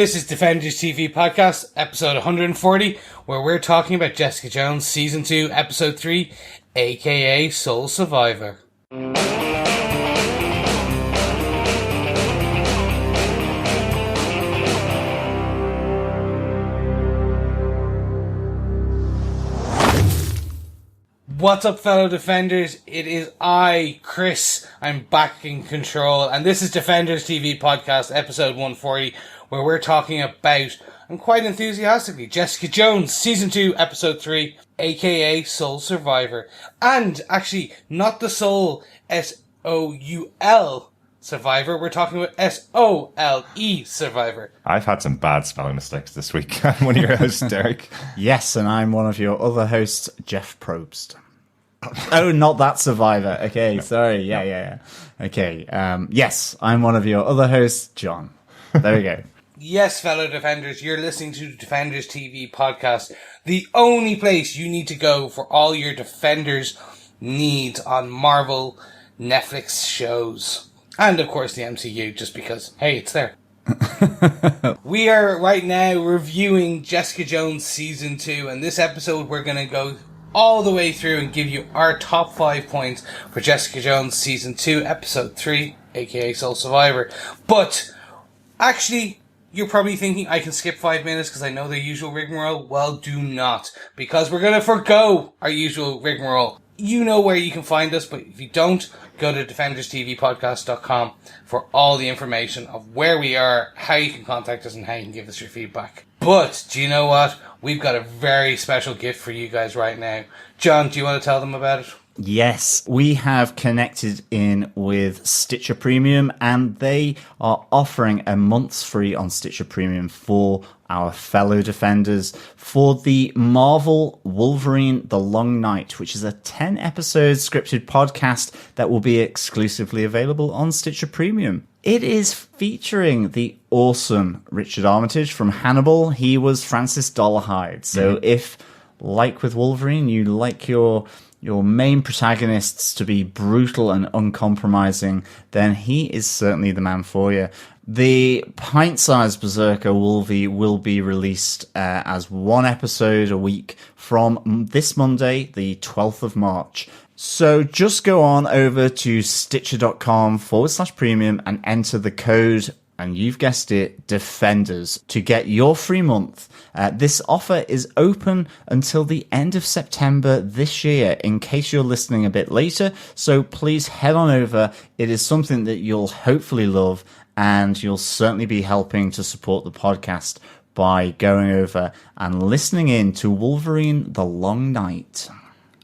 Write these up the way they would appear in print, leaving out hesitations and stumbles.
This is Defenders TV Podcast, episode 140, where we're talking about Jessica Jones, Season 2, Episode 3, aka Sole Survivor. What's up, fellow Defenders? It is I, Chris. I'm back in control, and this is Defenders TV Podcast, episode 140, where we're talking about, and quite enthusiastically, Jessica Jones, Season 2, Episode 3, aka Sole Survivor. And, actually, not the Soul, S-O-U-L Survivor, we're talking about S-O-L-E Survivor. I've had some bad spelling mistakes this week. I'm one of your hosts, Derek. Yes, and I'm one of your other hosts, Jeff Probst. Oh, not that Survivor. Okay, no. Sorry. Yeah. Okay, yes, I'm one of your other hosts, John. There we go. Yes, fellow Defenders, you're listening to Defenders TV Podcast, the only place you need to go for all your Defenders needs on Marvel Netflix shows. And, of course, the MCU, just because, hey, it's there. We are right now reviewing Jessica Jones Season 2, and this episode we're going to go all the way through and give you our top 5 points for Jessica Jones Season 2, Episode 3, aka Sole Survivor. But, actually, you're probably thinking I can skip 5 minutes because I know the usual rigmarole. Well, do not, because we're going to forgo our usual rigmarole. You know where you can find us, but if you don't, go to defenderstvpodcast.com for all the information of where we are, how you can contact us, and how you can give us your feedback. But, do you know what? We've got a very special gift for you guys right now. John, do you want to tell them about it? Yes, we have connected in with Stitcher Premium, and they are offering a month's free on Stitcher Premium for our fellow Defenders for the Marvel Wolverine The Long Night, which is a 10-episode scripted podcast that will be exclusively available on Stitcher Premium. It is featuring the awesome Richard Armitage from Hannibal. He was Francis Dolarhyde. So if, like with Wolverine, you like your main protagonists to be brutal and uncompromising, then he is certainly the man for you. The pint-sized Berserker Wolvie will be released as one episode a week from this Monday, the 12th of March. So just go on over to stitcher.com/premium and enter the code, and you've guessed it, Defenders, to get your free month. This offer is open until the end of September this year, in case you're listening a bit later. So please head on over. It is something that you'll hopefully love, and you'll certainly be helping to support the podcast by going over and listening in to Wolverine The Long Night.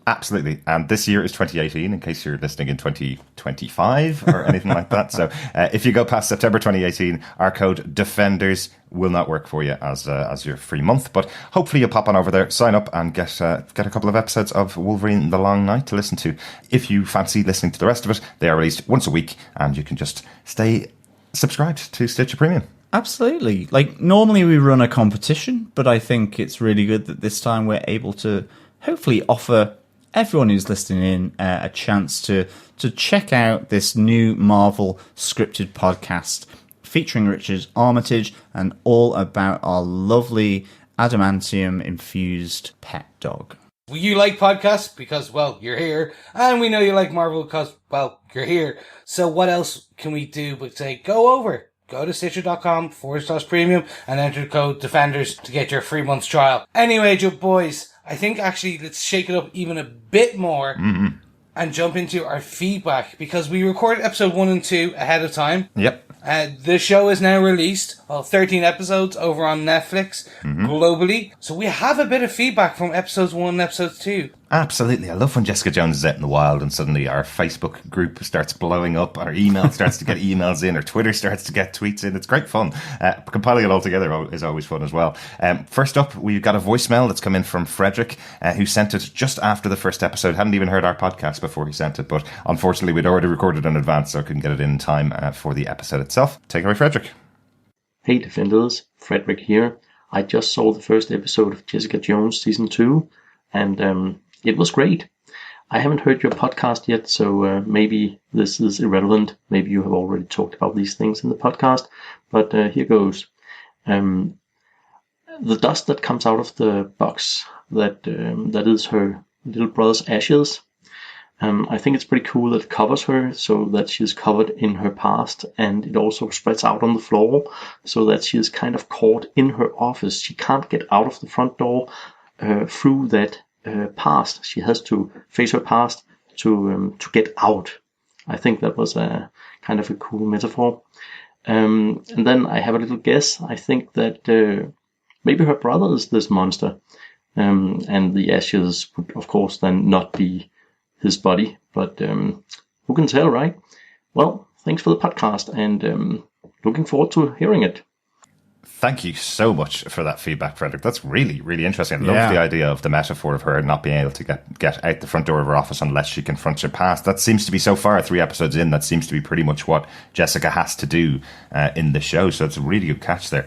Absolutely. And this year is 2018, in case you're listening in 2025 or anything like that. So if you go past September 2018, our code Defenders will not work for you as your free month. But hopefully you'll pop on over there, sign up, and get a couple of episodes of Wolverine The Long Night to listen to. If you fancy listening to the rest of it, they are released once a week, and you can just stay subscribed to Stitcher Premium. Absolutely. Like, normally we run a competition, but I think it's really good that this time we're able to hopefully offer everyone who's listening in a chance to check out this new Marvel scripted podcast featuring Richard Armitage and all about our lovely adamantium-infused pet dog. You like podcasts because, well, you're here. And we know you like Marvel because, well, you're here. So what else can we do but say, go to stitcher.com/premium and enter the code Defenders to get your free month's trial. Anyway, Joe boys, I think actually let's shake it up even a bit more and jump into our feedback, because we recorded episode 1 and 2 ahead of time. Yep. The show is now released, 13 episodes over on Netflix globally. So we have a bit of feedback from episodes 1 and episodes 2. Absolutely. I love when Jessica Jones is out in the wild and suddenly our Facebook group starts blowing up, our email starts to get emails in, or Twitter starts to get tweets in. It's great fun. Compiling it all together is always fun as well. First up, we've got a voicemail that's come in from Frederick, who sent it just after the first episode. Hadn't even heard our podcast before he sent it, but unfortunately we'd already recorded in advance, so I couldn't get it in time for the episode itself. Take it away, Frederick. Hey Defenders, Frederick here. I just saw the first episode of Jessica Jones Season 2, and it was great. I haven't heard your podcast yet, so maybe this is irrelevant. Maybe you have already talked about these things in the podcast, but here goes. The dust that comes out of the box, that is her little brother's ashes. I think it's pretty cool that it covers her so that she's covered in her past, and it also spreads out on the floor so that she is kind of caught in her office. She can't get out of the front door through that past. She has to face her past to get out. I think that was a kind of a cool metaphor. And then I have a little guess. I think that maybe her brother is this monster, and the ashes would, of course, then not be his body, but who can tell, right? Well, thanks for the podcast, and looking forward to hearing it. Thank you so much for that feedback, Frederick. That's really, really interesting. I love the idea of the metaphor of her not being able to get out the front door of her office unless she confronts her past. That seems to be, so far, 3 episodes in, that seems to be pretty much what Jessica has to do in the show. So it's a really good catch there.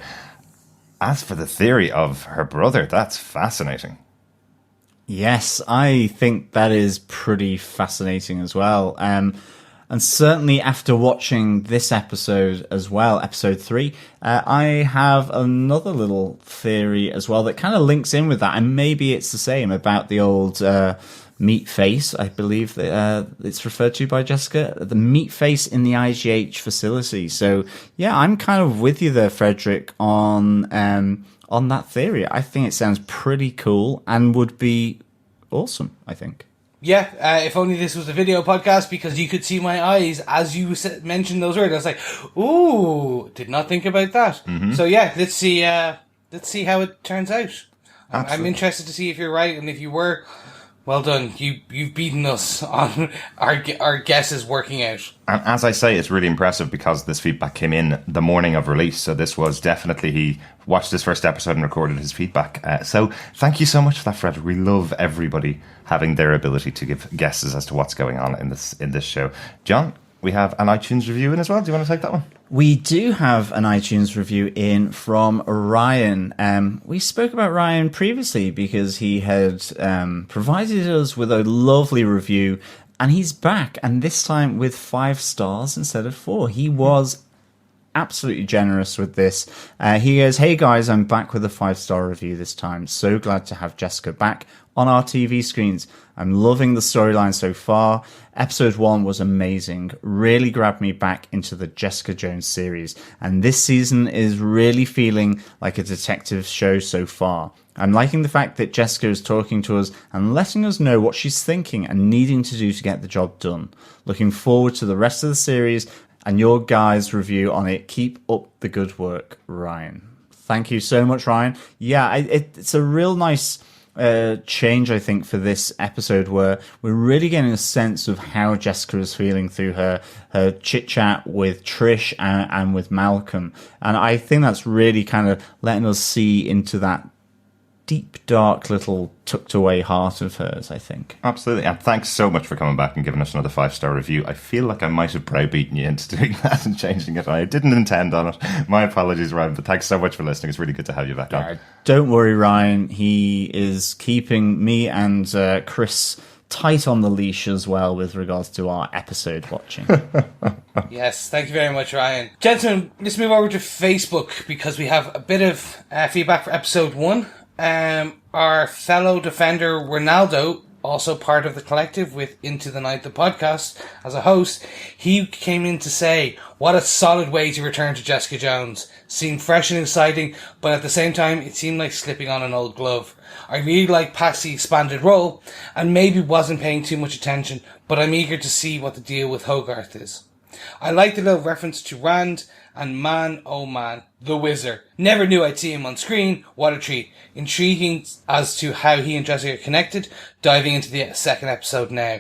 As for the theory of her brother, that's fascinating. Yes, I think that is pretty fascinating as well. And certainly after watching this episode as well, episode 3, I have another little theory as well that kind of links in with that. And maybe it's the same about the old meat face, I believe that it's referred to by Jessica, the meat face in the IGH facility. So yeah, I'm kind of with you there, Frederick, on that theory. I think it sounds pretty cool and would be awesome, I think. Yeah, if only this was a video podcast, because you could see my eyes as you mentioned those words. I was like, ooh, did not think about that. Mm-hmm. So yeah, let's see how it turns out. I'm interested to see if you're right, and if you were, well done. You've beaten us on our guesses working out. And as I say, it's really impressive because this feedback came in the morning of release. So this was definitely, he watched this first episode and recorded his feedback. So thank you so much for that, Fred. We love everybody having their ability to give guesses as to what's going on in this show. John, we have an iTunes review in as well. Do you want to take that one? We do have an iTunes review in from Ryan. We spoke about Ryan previously because he had provided us with a lovely review, and he's back, and this time with 5 stars instead of 4. He was absolutely generous with this. He goes, "Hey guys, I'm back with a 5-star review this time. So glad to have Jessica back on our TV screens. I'm loving the storyline so far. Episode 1 was amazing. Really grabbed me back into the Jessica Jones series. And this season is really feeling like a detective show so far. I'm liking the fact that Jessica is talking to us and letting us know what she's thinking and needing to do to get the job done. Looking forward to the rest of the series and your guys' review on it. Keep up the good work, Ryan." Thank you so much, Ryan. Yeah, it's a real nice change, I think, for this episode, where we're really getting a sense of how Jessica is feeling through her chit chat with Trish and with Malcolm. And I think that's really kind of letting us see into that deep, dark, little tucked away heart of hers, I think. Absolutely. And thanks so much for coming back and giving us another 5-star review. I feel like I might have browbeaten you into doing that and changing it. I didn't intend on it. My apologies, Ryan, but thanks so much for listening. It's really good to have you back on. Don't worry, Ryan. He is keeping me and Chris tight on the leash as well with regards to our episode watching. Yes, thank you very much, Ryan. Gentlemen, let's move over to Facebook because we have a bit of feedback for episode 1. Our fellow defender Ronaldo, also part of the collective with Into the Night, the podcast, as a host, he came in to say, what a solid way to return to Jessica Jones. Seemed fresh and exciting, but at the same time, it seemed like slipping on an old glove. I really like Patsy's expanded role, and maybe wasn't paying too much attention, but I'm eager to see what the deal with Hogarth is. I like the little reference to Rand, and man, oh man, the Wizard. Never knew I'd see him on screen. What a treat. Intriguing as to how he and Jessica are connected. Diving into the second episode now.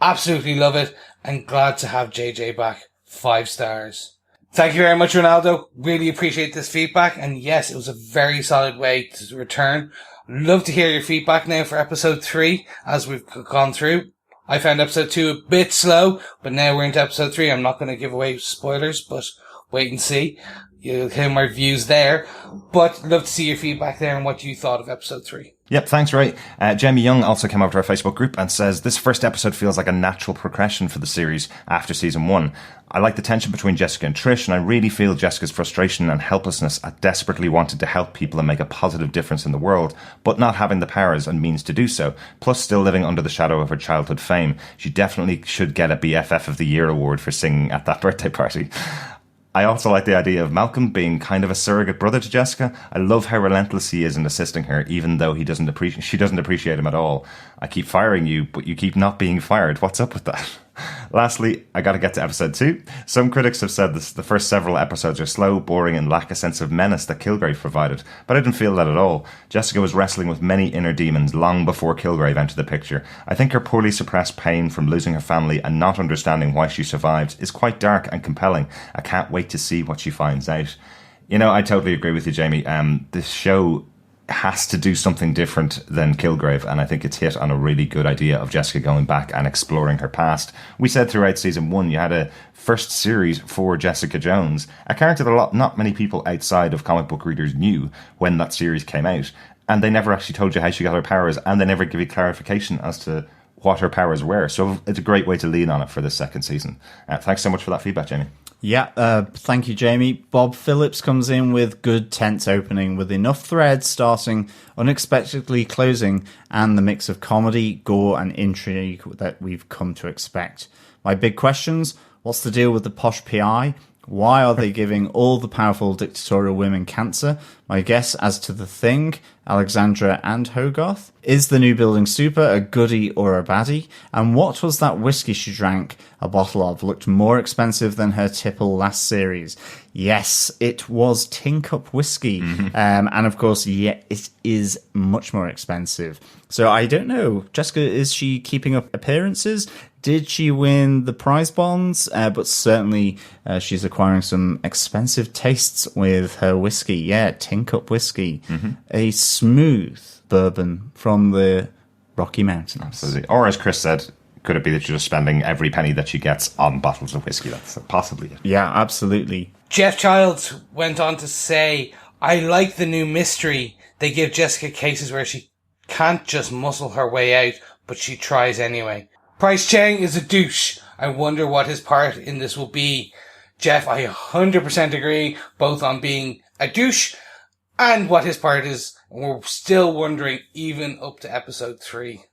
Absolutely love it, and glad to have JJ back. 5 stars. Thank you very much, Ronaldo. Really appreciate this feedback, and yes, it was a very solid way to return. Love to hear your feedback now for episode 3 as we've gone through. I found episode 2 a bit slow, but now we're into episode 3. I'm not going to give away spoilers, but wait and see. You'll hear my views there. But love to see your feedback there and what you thought of episode 3. Yep, thanks, Ray. Jamie Young also came over to our Facebook group and says, this first episode feels like a natural progression for the series after season 1. I like the tension between Jessica and Trish, and I really feel Jessica's frustration and helplessness at desperately wanting to help people and make a positive difference in the world, but not having the powers and means to do so, plus still living under the shadow of her childhood fame. She definitely should get a BFF of the Year award for singing at that birthday party. I also like the idea of Malcolm being kind of a surrogate brother to Jessica. I love how relentless he is in assisting her, even though she doesn't appreciate him at all. I keep firing you, but you keep not being fired. What's up with that? Lastly, I gotta get to episode 2. Some critics have said the first several episodes are slow, boring, and lack a sense of menace that Kilgrave provided, but I didn't feel that at all. Jessica was wrestling with many inner demons long before Kilgrave entered the picture. I think her poorly suppressed pain from losing her family and not understanding why she survived is quite dark and compelling. I can't wait to see what she finds out. You know, I totally agree with you, Jamie. This show has to do something different than Kilgrave, and I think it's hit on a really good idea of Jessica going back and exploring her past. We said throughout season 1 you had a first series for Jessica Jones, a character that not many people outside of comic book readers knew when that series came out, and they never actually told you how she got her powers, and they never give you clarification as to what her powers were. So it's a great way to lean on it for this second season. Thanks so much for that feedback, Jamie. Yeah, thank you, Jamie. Bob Phillips comes in with good tense opening with enough threads starting, unexpectedly closing, and the mix of comedy, gore, and intrigue that we've come to expect. My big questions: what's the deal with the posh PI? Why are they giving all the powerful dictatorial women cancer? My guess as to the Thing, Alexandra and Hogarth. Is the new building super a goodie or a baddie? And what was that whiskey she drank a bottle of? Looked more expensive than her tipple last series. Yes, it was tin cup whiskey. And of course, yeah, it is much more expensive. So I don't know. Jessica, is she keeping up appearances? Did she win the prize bonds? But certainly she's acquiring some expensive tastes with her whiskey. Yeah, tin cup whiskey. A smooth bourbon from the Rocky Mountains. Absolutely. Or as Chris said, could it be that she's just spending every penny that she gets on bottles of whiskey? That's possibly it. Yeah, absolutely. Jeff Childs went on to say, I like the new mystery. They give Jessica cases where she can't just muscle her way out, but she tries anyway. Price Chang is a douche. I wonder what his part in this will be. Jeff, I 100% agree, both on being a douche and what his part is. We're still wondering, even up to episode 3.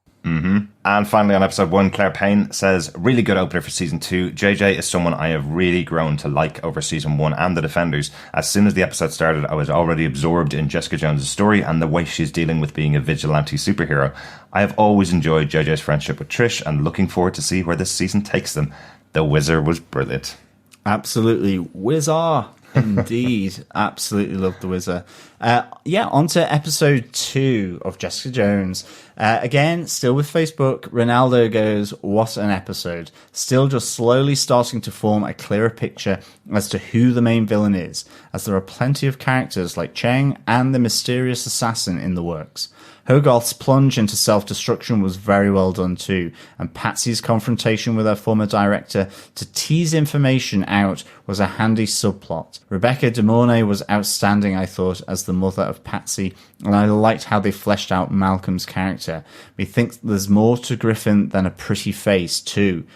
And finally, on episode 1, Claire Payne says, really good opener for season 2. JJ is someone I have really grown to like over season 1 and The Defenders. As soon as the episode started, I was already absorbed in Jessica Jones' story and the way she's dealing with being a vigilante superhero. I have always enjoyed JJ's friendship with Trish and looking forward to see where this season takes them. The Wizard was brilliant. Absolutely. Wizard. Indeed. Absolutely love the Wizard. On to episode 2 of Jessica Jones. Again, still with Facebook, Ronaldo goes, what an episode. Still just slowly starting to form a clearer picture as to who the main villain is, as there are plenty of characters like Cheng and the mysterious assassin in the works. Hogarth's plunge into self-destruction was very well done too, and Patsy's confrontation with her former director to tease information out was a handy subplot. Rebecca De Mornay was outstanding, I thought, as the mother of Patsy, and I liked how they fleshed out Malcolm's character. We think there's more to Griffin than a pretty face too.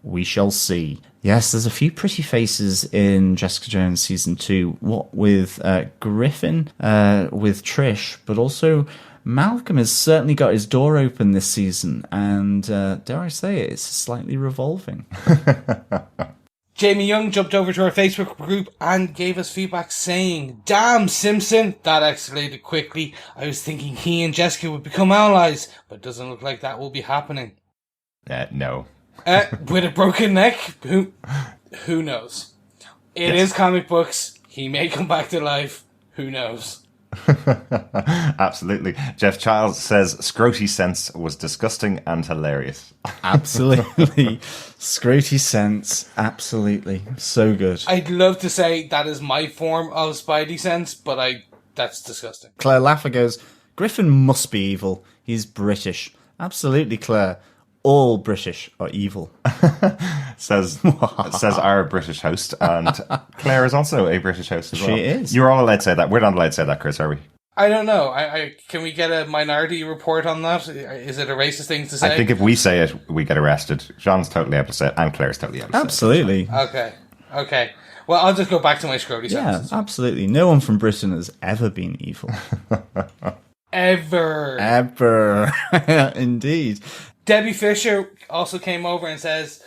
We shall see. Yes, there's a few pretty faces in Jessica Jones season 2. What with Griffin, with Trish, but also Malcolm has certainly got his door open this season, and dare I say it, it's slightly revolving. Jamie Young jumped over to our Facebook group and gave us feedback saying, damn Simpson, that escalated quickly. I was thinking he and Jessica would become allies, but it doesn't look like that will be happening. No. With a broken neck? Who knows? It is comic books. He may come back to life. Who knows? Absolutely. Jeff Childs says Scroty Sense was disgusting and hilarious. Absolutely. Scroty Sense. Absolutely. So good. I'd love to say that is my form of Spidey sense, but that's disgusting. Claire Laffer goes, Griffin must be evil. He's British. Absolutely, Claire. All British are evil. says our British host, and Claire is also a British host as well. She is. You're all allowed to say that. We're not allowed to say that, Chris, are we? I don't know. Can we get a Minority Report on that? Is it a racist thing to say? I think if we say it, we get arrested. Jean's totally able to say it, and Claire's totally able to Absolutely. say it. Okay. Well, I'll just go back to my Scrody Yeah, sentences. absolutely. No one from Britain has ever been evil. Ever. Indeed. Debbie Fisher also came over and says,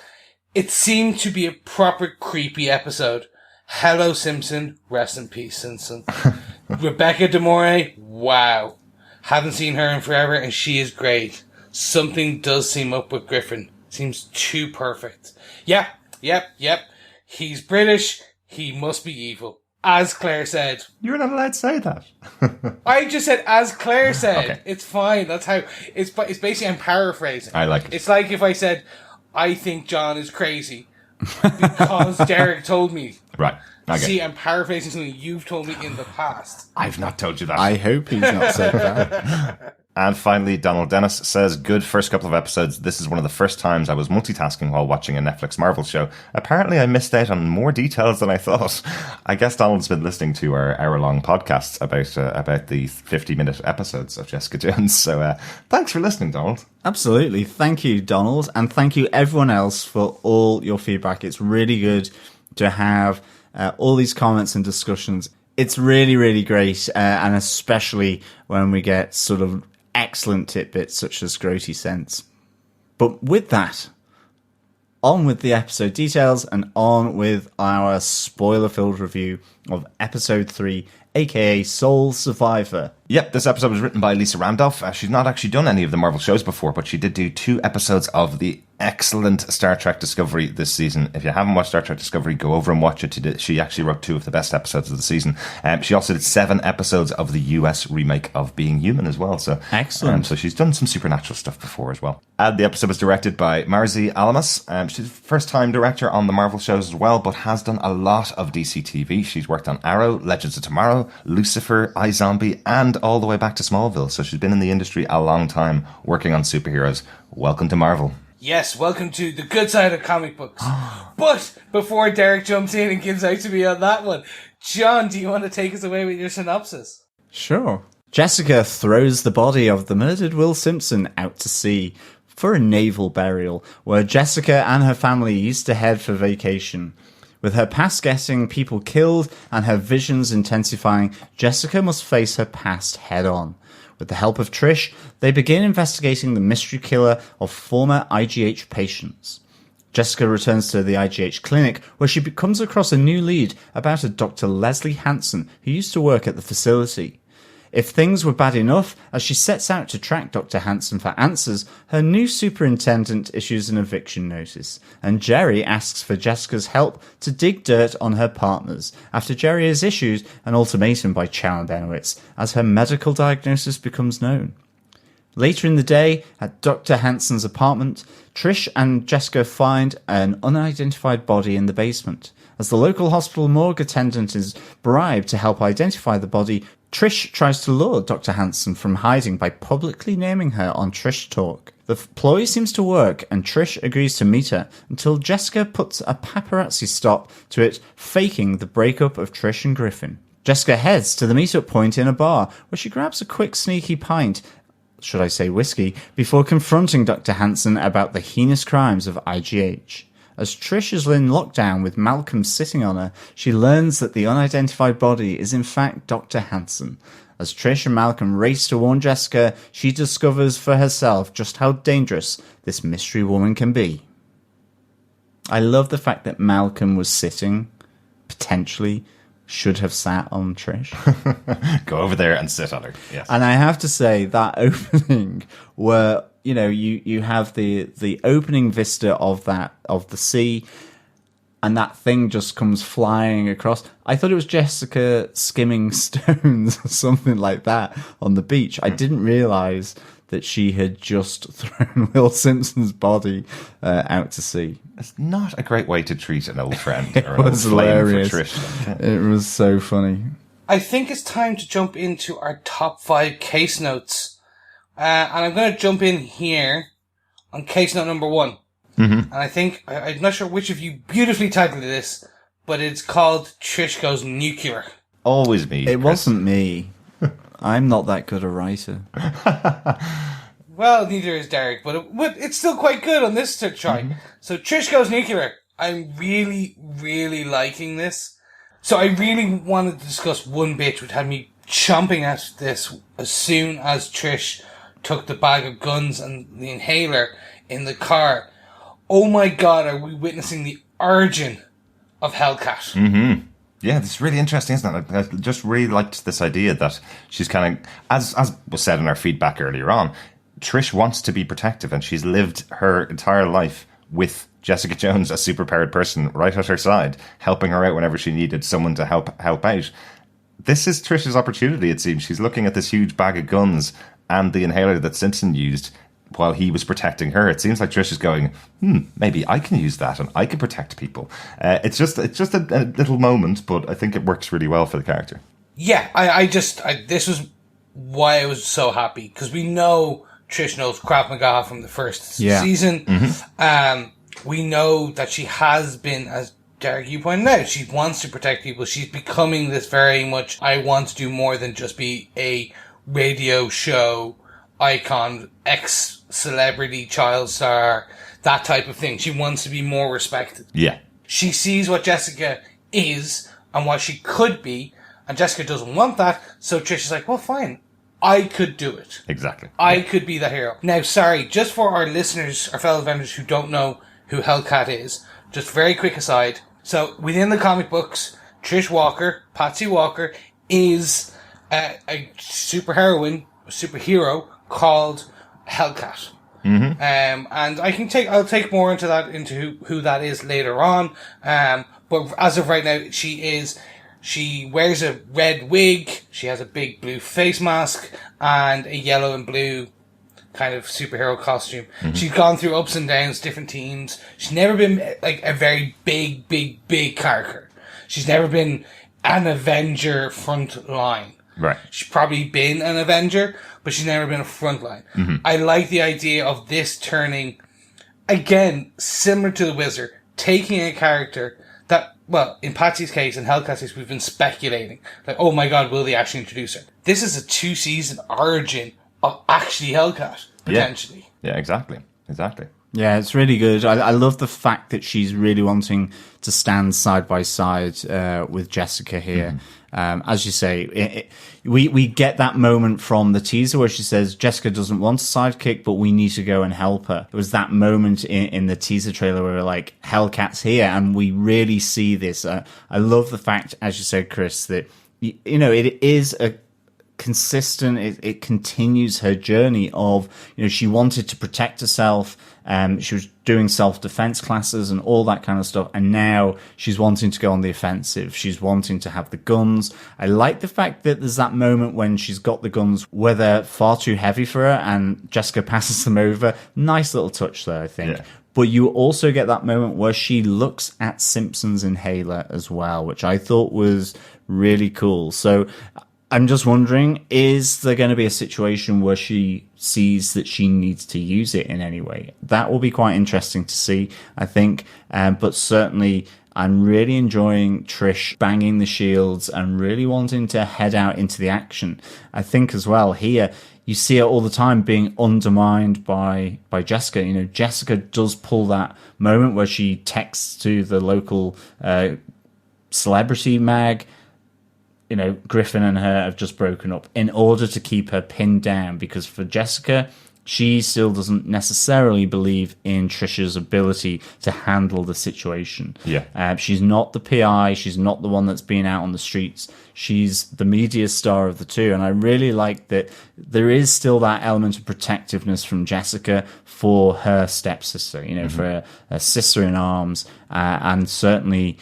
it seemed to be a proper creepy episode. Hello, Simpson. Rest in peace, Simpson. Rebecca De Morey. Wow. Haven't seen her in forever, and she is great. Something does seem up with Griffin. Seems too perfect. Yep. He's British. He must be evil. As Claire said. You're not allowed to say that. I just said, as Claire said. Okay. It's fine. That's how... It's basically, I'm paraphrasing. I like it. It's like if I said, I think John is crazy. Because Derek told me. Right. Okay. See, I'm paraphrasing something you've told me in the past. I've not told you that. I hope he's not said that. And finally, Donald Dennis says, good first couple of episodes. This is one of the first times I was multitasking while watching a Netflix Marvel show. Apparently, I missed out on more details than I thought. I guess Donald's been listening to our hour-long podcasts about the 50-minute episodes of Jessica Jones. So thanks for listening, Donald. Absolutely. Thank you, Donald. And thank you, everyone else, for all your feedback. It's really good to have all these comments and discussions. It's really, really great. And especially when we get sort of excellent tidbits such as Grody Sense. But with that, on with the episode details and on with our spoiler-filled review of episode 3, aka Soul Survivor. Yep, this episode was written by Lisa Randolph. She's not actually done any of the Marvel shows before, but she did do 2 episodes of the excellent Star Trek Discovery this season. If you haven't watched Star Trek Discovery, go over and watch it. She actually wrote 2 of the best episodes of the season. She also did 7 episodes of the US remake of Being Human as well. So excellent. So she's done some supernatural stuff before as well. And the episode was directed by Marzi Alamas. She's a first-time director on the Marvel shows as well, but has done a lot of DC TV. She's worked on Arrow, Legends of Tomorrow, Lucifer, iZombie, and all the way back to Smallville. So she's been in the industry a long time working on superheroes. Welcome to Marvel. Yes, welcome to the good side of comic books. But before Derek jumps in and gives out to me on that one, John, do you want to take us away with your synopsis? Sure. Jessica throws the body of the murdered Will Simpson out to sea for a naval burial, where Jessica and her family used to head for vacation. With her past getting people killed and her visions intensifying, Jessica must face her past head-on. With the help of Trish, they begin investigating the mystery killer of former IGH patients. Jessica returns to the IGH clinic, where she comes across a new lead about a Dr. Leslie Hansen, who used to work at the facility. If things were bad enough, as she sets out to track Dr. Hansen for answers, her new superintendent issues an eviction notice, and Jerry asks for Jessica's help to dig dirt on her partners, after Jerry has issued an ultimatum by Chow and Benowitz, as her medical diagnosis becomes known. Later in the day, at Dr. Hansen's apartment, Trish and Jessica find an unidentified body in the basement. As the local hospital morgue attendant is bribed to help identify the body, Trish tries to lure Dr. Hansen from hiding by publicly naming her on Trish Talk. The ploy seems to work, and Trish agrees to meet her until Jessica puts a paparazzi stop to it, faking the breakup of Trish and Griffin. Jessica heads to the meetup point in a bar, where she grabs a quick sneaky pint, should I say whiskey, before confronting Dr. Hansen about the heinous crimes of IGH. As Trish is in lockdown with Malcolm sitting on her, she learns that the unidentified body is in fact Dr. Hansen. As Trish and Malcolm race to warn Jessica, she discovers for herself just how dangerous this mystery woman can be. I love the fact that Malcolm was sitting, potentially should have sat on Trish. Go over there and sit on her. Yes. And I have to say, that opening where, you know, you have the opening vista of the sea, and that thing just comes flying across. I thought it was Jessica skimming stones or something like that on the beach. I didn't realise that she had just thrown Will Simpson's body out to sea. It's not a great way to treat an old friend It or an old was flame hilarious. for Trish. It was so funny. I think it's time to jump into our top 5 case notes. And I'm going to jump in here on case note number 1. Mm-hmm. And I think, I'm not sure which of you beautifully titled this, but it's called Trish Goes Nuclear. Always me. It Chris. wasn't me. I'm not that good a writer. Well, neither is Derek, but it's still quite good on this to try. Mm-hmm. So Trish goes nuclear. I'm really, really liking this. So I really wanted to discuss one bit which had me chomping at this as soon as Trish took the bag of guns and the inhaler in the car. Oh my God, are we witnessing the origin of Hellcat? Mm-hmm. Yeah, it's really interesting, isn't it? I just really liked this idea that she's kind of, as was said in our feedback earlier on, Trish wants to be protective, and she's lived her entire life with Jessica Jones, a superpowered person, right at her side, helping her out whenever she needed someone to help out. This is Trish's opportunity, it seems. She's looking at this huge bag of guns and the inhaler that Simpson used while he was protecting her. It seems like Trish is going, maybe I can use that and I can protect people. It's just a little moment, but I think it works really well for the character. Yeah, I this was why I was so happy, because we know Trish knows Krav Maga from the first season. Mm-hmm. We know that she has been, as Derek, you pointed out, she wants to protect people. She's becoming this very much, I want to do more than just be a radio show icon, ex-celebrity, child star, that type of thing. She wants to be more respected. Yeah. She sees what Jessica is and what she could be, and Jessica doesn't want that, so Trish is like, well, fine. I could do it. Exactly. I could be the hero. Now, sorry, just for our listeners, our fellow vendors who don't know who Hellcat is, just very quick aside. So, within the comic books, Trish Walker, Patsy Walker, is a superhero called Hellcat. Mm-hmm. And I'll take more into who that is later on. But as of right now, she wears a red wig, she has a big blue face mask, and a yellow and blue kind of superhero costume. Mm-hmm. She's gone through ups and downs, different teams. She's never been like a very big character. She's never been an Avenger front line. Right. She's probably been an Avenger, but she's never been a front line. Mm-hmm. I like the idea of this turning, again, similar to the Wizard, taking a character that, well, in Patsy's case and Hellcat's case, we've been speculating. Like, oh my God, will they actually introduce her? This is a 2-season origin of actually Hellcat, potentially. Yeah, exactly. Yeah, it's really good. I love the fact that she's really wanting to stand side by side with Jessica here. Mm-hmm. As you say, we get that moment from the teaser where she says Jessica doesn't want a sidekick, but we need to go and help her. There was that moment in the teaser trailer where we're like, Hellcat's here, and we really see this. I love the fact, as you said, Chris, that it is a consistent. It continues her journey of, she wanted to protect herself. She was doing self-defense classes and all that kind of stuff, and now she's wanting to go on the offensive. She's wanting to have the guns. I like the fact that there's that moment when she's got the guns where they're far too heavy for her and Jessica passes them over. Nice little touch there, I think. Yeah. But you also get that moment where she looks at Simpson's inhaler as well, which I thought was really cool. So I'm just wondering, is there going to be a situation where she sees that she needs to use it in any way? That will be quite interesting to see, I think. But certainly, I'm really enjoying Trish banging the shields and really wanting to head out into the action. I think as well here, you see her all the time being undermined by Jessica. Jessica does pull that moment where she texts to the local celebrity mag, Griffin and her have just broken up in order to keep her pinned down, because for Jessica, she still doesn't necessarily believe in Trisha's ability to handle the situation. Yeah. She's not the PI. She's not the one that's been out on the streets. She's the media star of the two. And I really like that there is still that element of protectiveness from Jessica for her stepsister, for her sister in arms. And certainly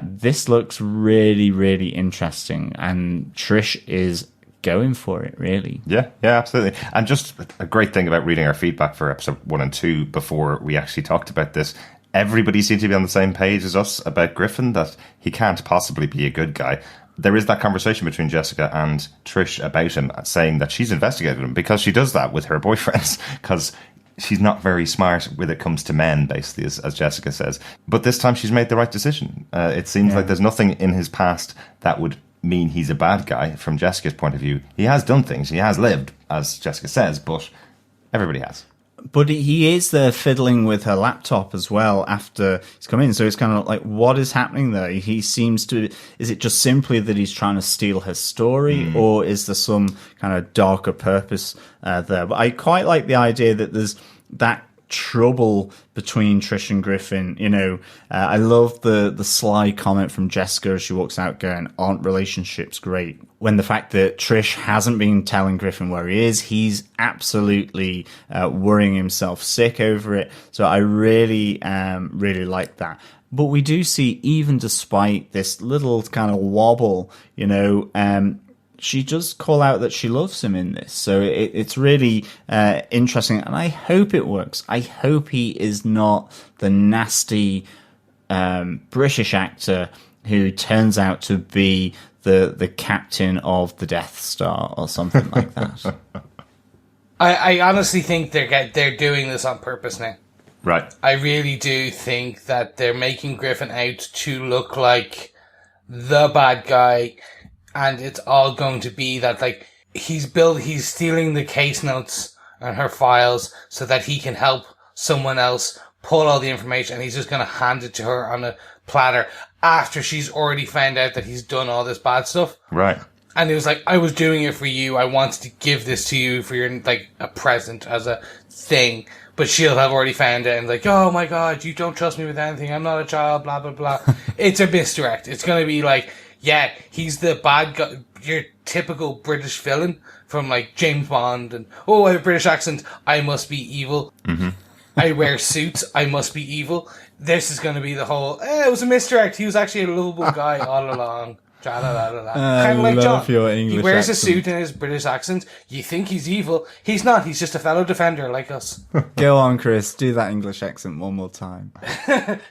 this looks really, really interesting. And Trish is going for it, really. Yeah, absolutely. And just a great thing about reading our feedback for episode 1 and 2 before we actually talked about this, everybody seemed to be on the same page as us about Griffin, that he can't possibly be a good guy. There is that conversation between Jessica and Trish about him, saying that she's investigated him because she does that with her boyfriends, because she's not very smart when it comes to men, basically, as Jessica says. But this time she's made the right decision. It seems like there's nothing in his past that would mean he's a bad guy from Jessica's point of view. He has done things. He has lived, as Jessica says, but everybody has. But he is there fiddling with her laptop as well after he's come in. So it's kind of like, what is happening there? He seems to... Is it just simply that he's trying to steal her story? Or is there some kind of darker purpose there? But I quite like the idea that there's that trouble between Trish and Griffin. You know, I love the sly comment from Jessica as she walks out going, aren't relationships great? When the fact that Trish hasn't been telling Griffin where he is, he's absolutely worrying himself sick over it. So I really, really like that. But we do see, even despite this little kind of wobble, you know, she does call out that she loves him in this. So it's really interesting. And I hope it works. I hope he is not the nasty British actor who turns out to be the captain of the Death Star or something like that. I honestly think they're doing this on purpose now. Right. I really do think that they're making Griffin out to look like the bad guy, and it's all going to be that, like, he's stealing the case notes and her files so that he can help someone else pull all the information, and he's just going to hand it to her on a platter after she's already found out that he's done all this bad stuff. Right. And it was like, I was doing it for you. I wanted to give this to you for your, like, a present as a thing. But she'll have already found it and like, oh my God, you don't trust me with anything. I'm not a child, blah, blah, blah. It's a misdirect. It's going to be like, yeah, he's the bad guy, your typical British villain from like James Bond and, oh, I have a British accent. I must be evil. Mm-hmm. I wear suits. I must be evil. This is going to be the whole, it was a misdirect. He was actually a lovable guy all along. Kind of like John. He wears a suit in his British accent. You think he's evil. He's not. He's just a fellow defender like us. Go on, Chris. Do that English accent one more time.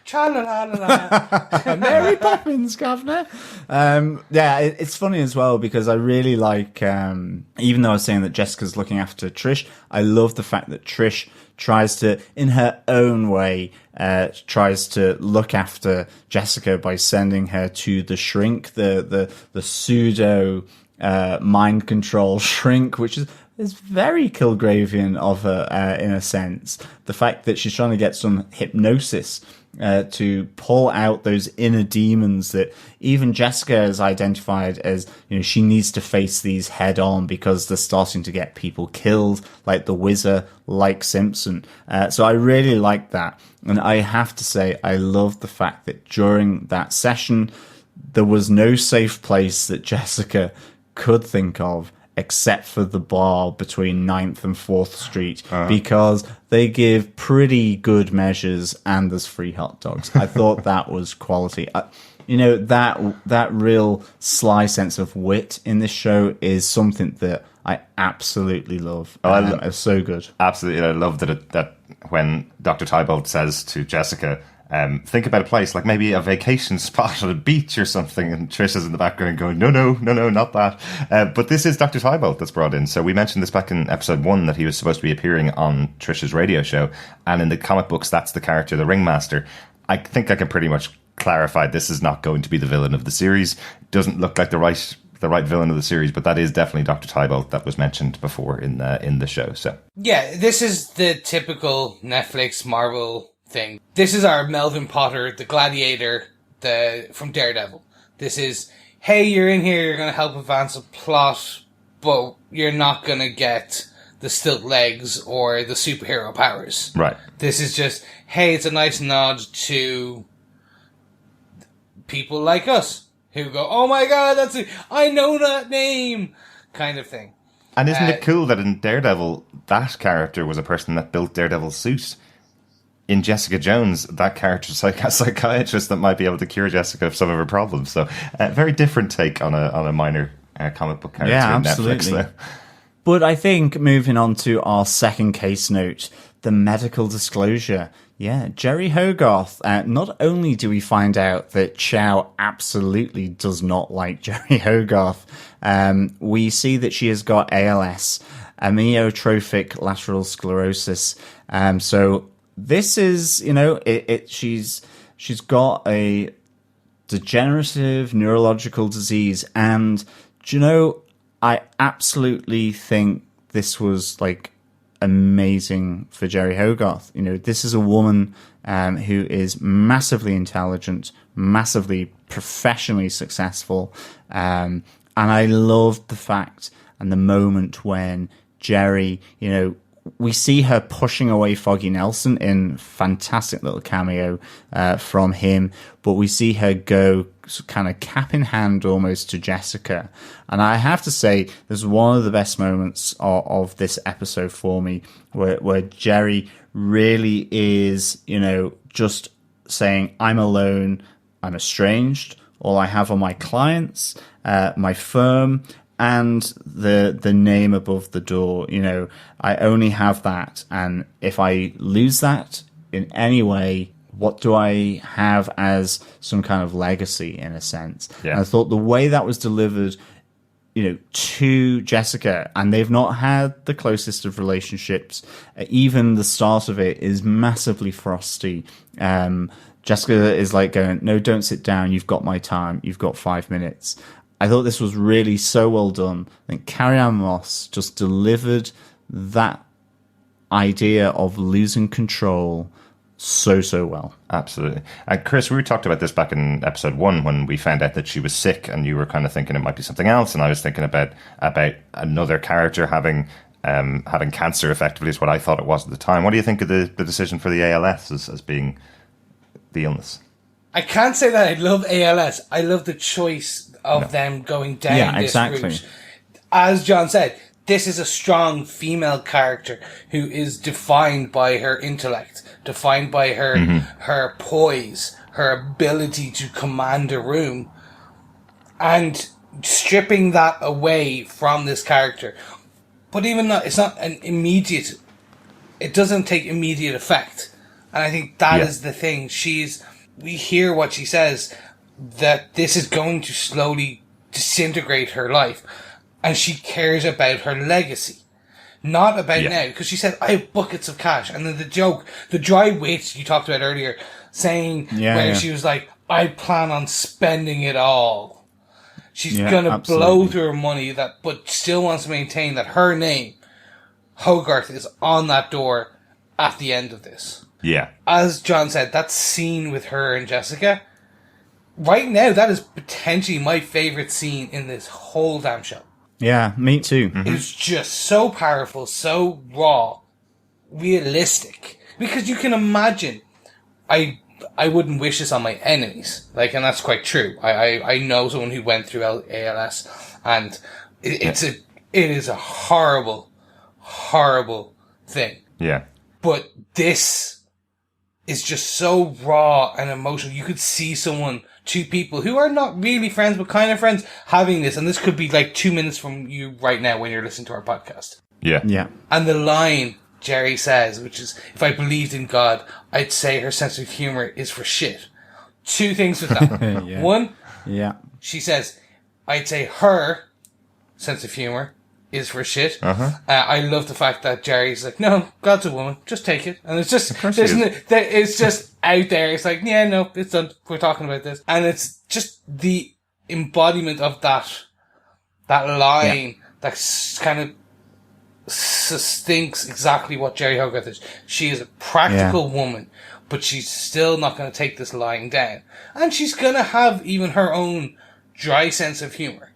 Cha-la-la-la-la. Mary Poppins, governor. Yeah, it's funny as well because I really like, even though I was saying that Jessica's looking after Trish, I love the fact that Trish tries to, in her own way, tries to look after Jessica by sending her to the shrink, the pseudo mind control shrink, which is very Kilgravian of her in a sense. The fact that she's trying to get some hypnosis to pull out those inner demons that even Jessica has identified as, you know, she needs to face these head on because they're starting to get people killed, like the Wizard, like Simpson. So I really like that. And I have to say, I love the fact that during that session, there was no safe place that Jessica could think of except for the bar between 9th and 4th Street, because they give pretty good measures and there's free hot dogs. I thought that was quality. You know, that real sly sense of wit in this show is something that I absolutely love. It's so good. Absolutely. I love that when Dr. Tybalt says to Jessica, think about a place like maybe a vacation spot at a beach or something, and Trish is in the background going, no, not that. But this is Dr. Tybalt that's brought in. So we mentioned this back in episode 1 that he was supposed to be appearing on Trish's radio show, and in the comic books, that's the character, the Ringmaster. I think I can pretty much clarify this is not going to be the villain of the series. Doesn't look like the right villain of the series, but that is definitely Dr. Tybalt that was mentioned before in the show. So yeah, this is the typical Netflix Marvel thing. This is our Melvin Potter, the Gladiator, from Daredevil. This is, hey, you're in here, you're going to help advance a plot, but you're not going to get the stilt legs or the superhero powers. Right. This is just, hey, it's a nice nod to people like us who go, oh my God, I know that name, kind of thing. And isn't it cool that in Daredevil, that character was a person that built Daredevil's suit? In Jessica Jones, that character's like a psychiatrist that might be able to cure Jessica of some of her problems. So, very different take on a minor comic book character in absolutely. Netflix. But I think moving on to our second case note, the medical disclosure. Yeah, Jerry Hogarth. Not only do we find out that Chow absolutely does not like Jerry Hogarth, we see that she has got ALS, amyotrophic lateral sclerosis. So this is, you know, she's got a degenerative neurological disease. And do you know, I absolutely think this was like amazing for Jerry Hogarth. You know, this is a woman who is massively intelligent, massively professionally successful, and I loved the fact and the moment when Jerry, you know, we see her pushing away Foggy Nelson in fantastic little cameo from him, but we see her go kind of cap in hand almost to Jessica. And I have to say, there's one of the best moments of this episode for me where Jerry really is, you know, just saying, I'm alone, I'm estranged, all I have are my clients, my firm, and the name above the door. You know, I only have that, and if I lose that in any way, what do I have as some kind of legacy, in a sense? Yeah. And I thought the way that was delivered, you know, to Jessica, and they've not had the closest of relationships. Even the start of it is massively frosty. Jessica is like going, no, don't sit down. You've got my time. You've got 5 minutes. I thought this was really so well done. I think Carrie-Anne Moss just delivered that idea of losing control so well. Absolutely. And Chris, we talked about this back in episode 1 when we found out that she was sick, and you were kind of thinking it might be something else, and I was thinking about another character having cancer, effectively, is what I thought it was at the time. What do you think of the decision for the ALS as being the illness? I can't say that I love ALS. I love the choice of them going down this route. As John said, this is a strong female character who is defined by her intellect, defined by her her poise, her ability to command a room, and stripping that away from this character. But even that, it's not an immediate. It doesn't take immediate effect, and I think that is the thing. We hear what she says, that this is going to slowly disintegrate her life, and she cares about her legacy, not about now, because she said, I have buckets of cash. And then the joke, the dry wit you talked about earlier, saying she was like, I plan on spending it all. She's gonna blow through her money, but still wants to maintain that her name, Hogarth, is on that door at the end of this. Yeah. As John said, that scene with her and Jessica, right now, that is potentially my favourite scene in this whole damn show. Yeah, me too. It was just so powerful, so raw, realistic. Because you can imagine, I wouldn't wish this on my enemies. Like, and that's quite true. I know someone who went through ALS, and it is a horrible, horrible thing. Yeah. But this is just so raw and emotional. You could see two people who are not really friends, but kind of friends, having this. And this could be like 2 minutes from you right now when you're listening to our podcast. Yeah. Yeah. And the line Jerry says, which is, if I believed in God, I'd say her sense of humor is for shit. Two things with that. One, she says, I'd say her sense of humor is for shit. I love the fact that Jerry's like, no, God's a woman, just take it. And it's just, it's just out there. It's like, yeah, no, it's done. We're talking about this. And it's just the embodiment of that line that kind of thinks exactly what Jerry Hogarth is. She is a practical woman, but she's still not going to take this lying down. And she's going to have even her own dry sense of humor.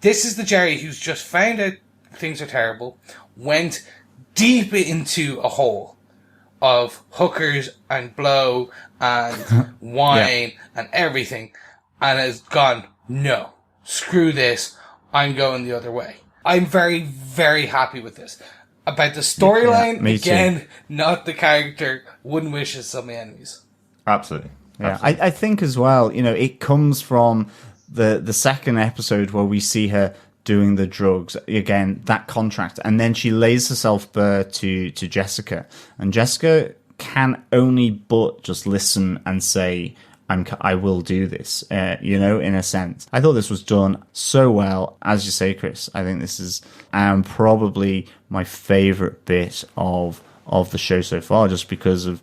This is the Jerry who's just found out things are terrible, went deep into a hole of hookers and blow and wine and everything, and has gone, no, screw this, I'm going the other way. I'm very, very happy with this. About the storyline, again, not the character, wouldn't wish this on my enemies. Absolutely. Yeah, I think as well, you know, it comes from the second episode where we see her doing the drugs, again, that contract, and then she lays herself bare to Jessica, and Jessica can only but just listen and say, I will do this, you know, in a sense. I thought this was done so well. As you say, Chris, I think this is probably my favourite bit of the show so far, just because of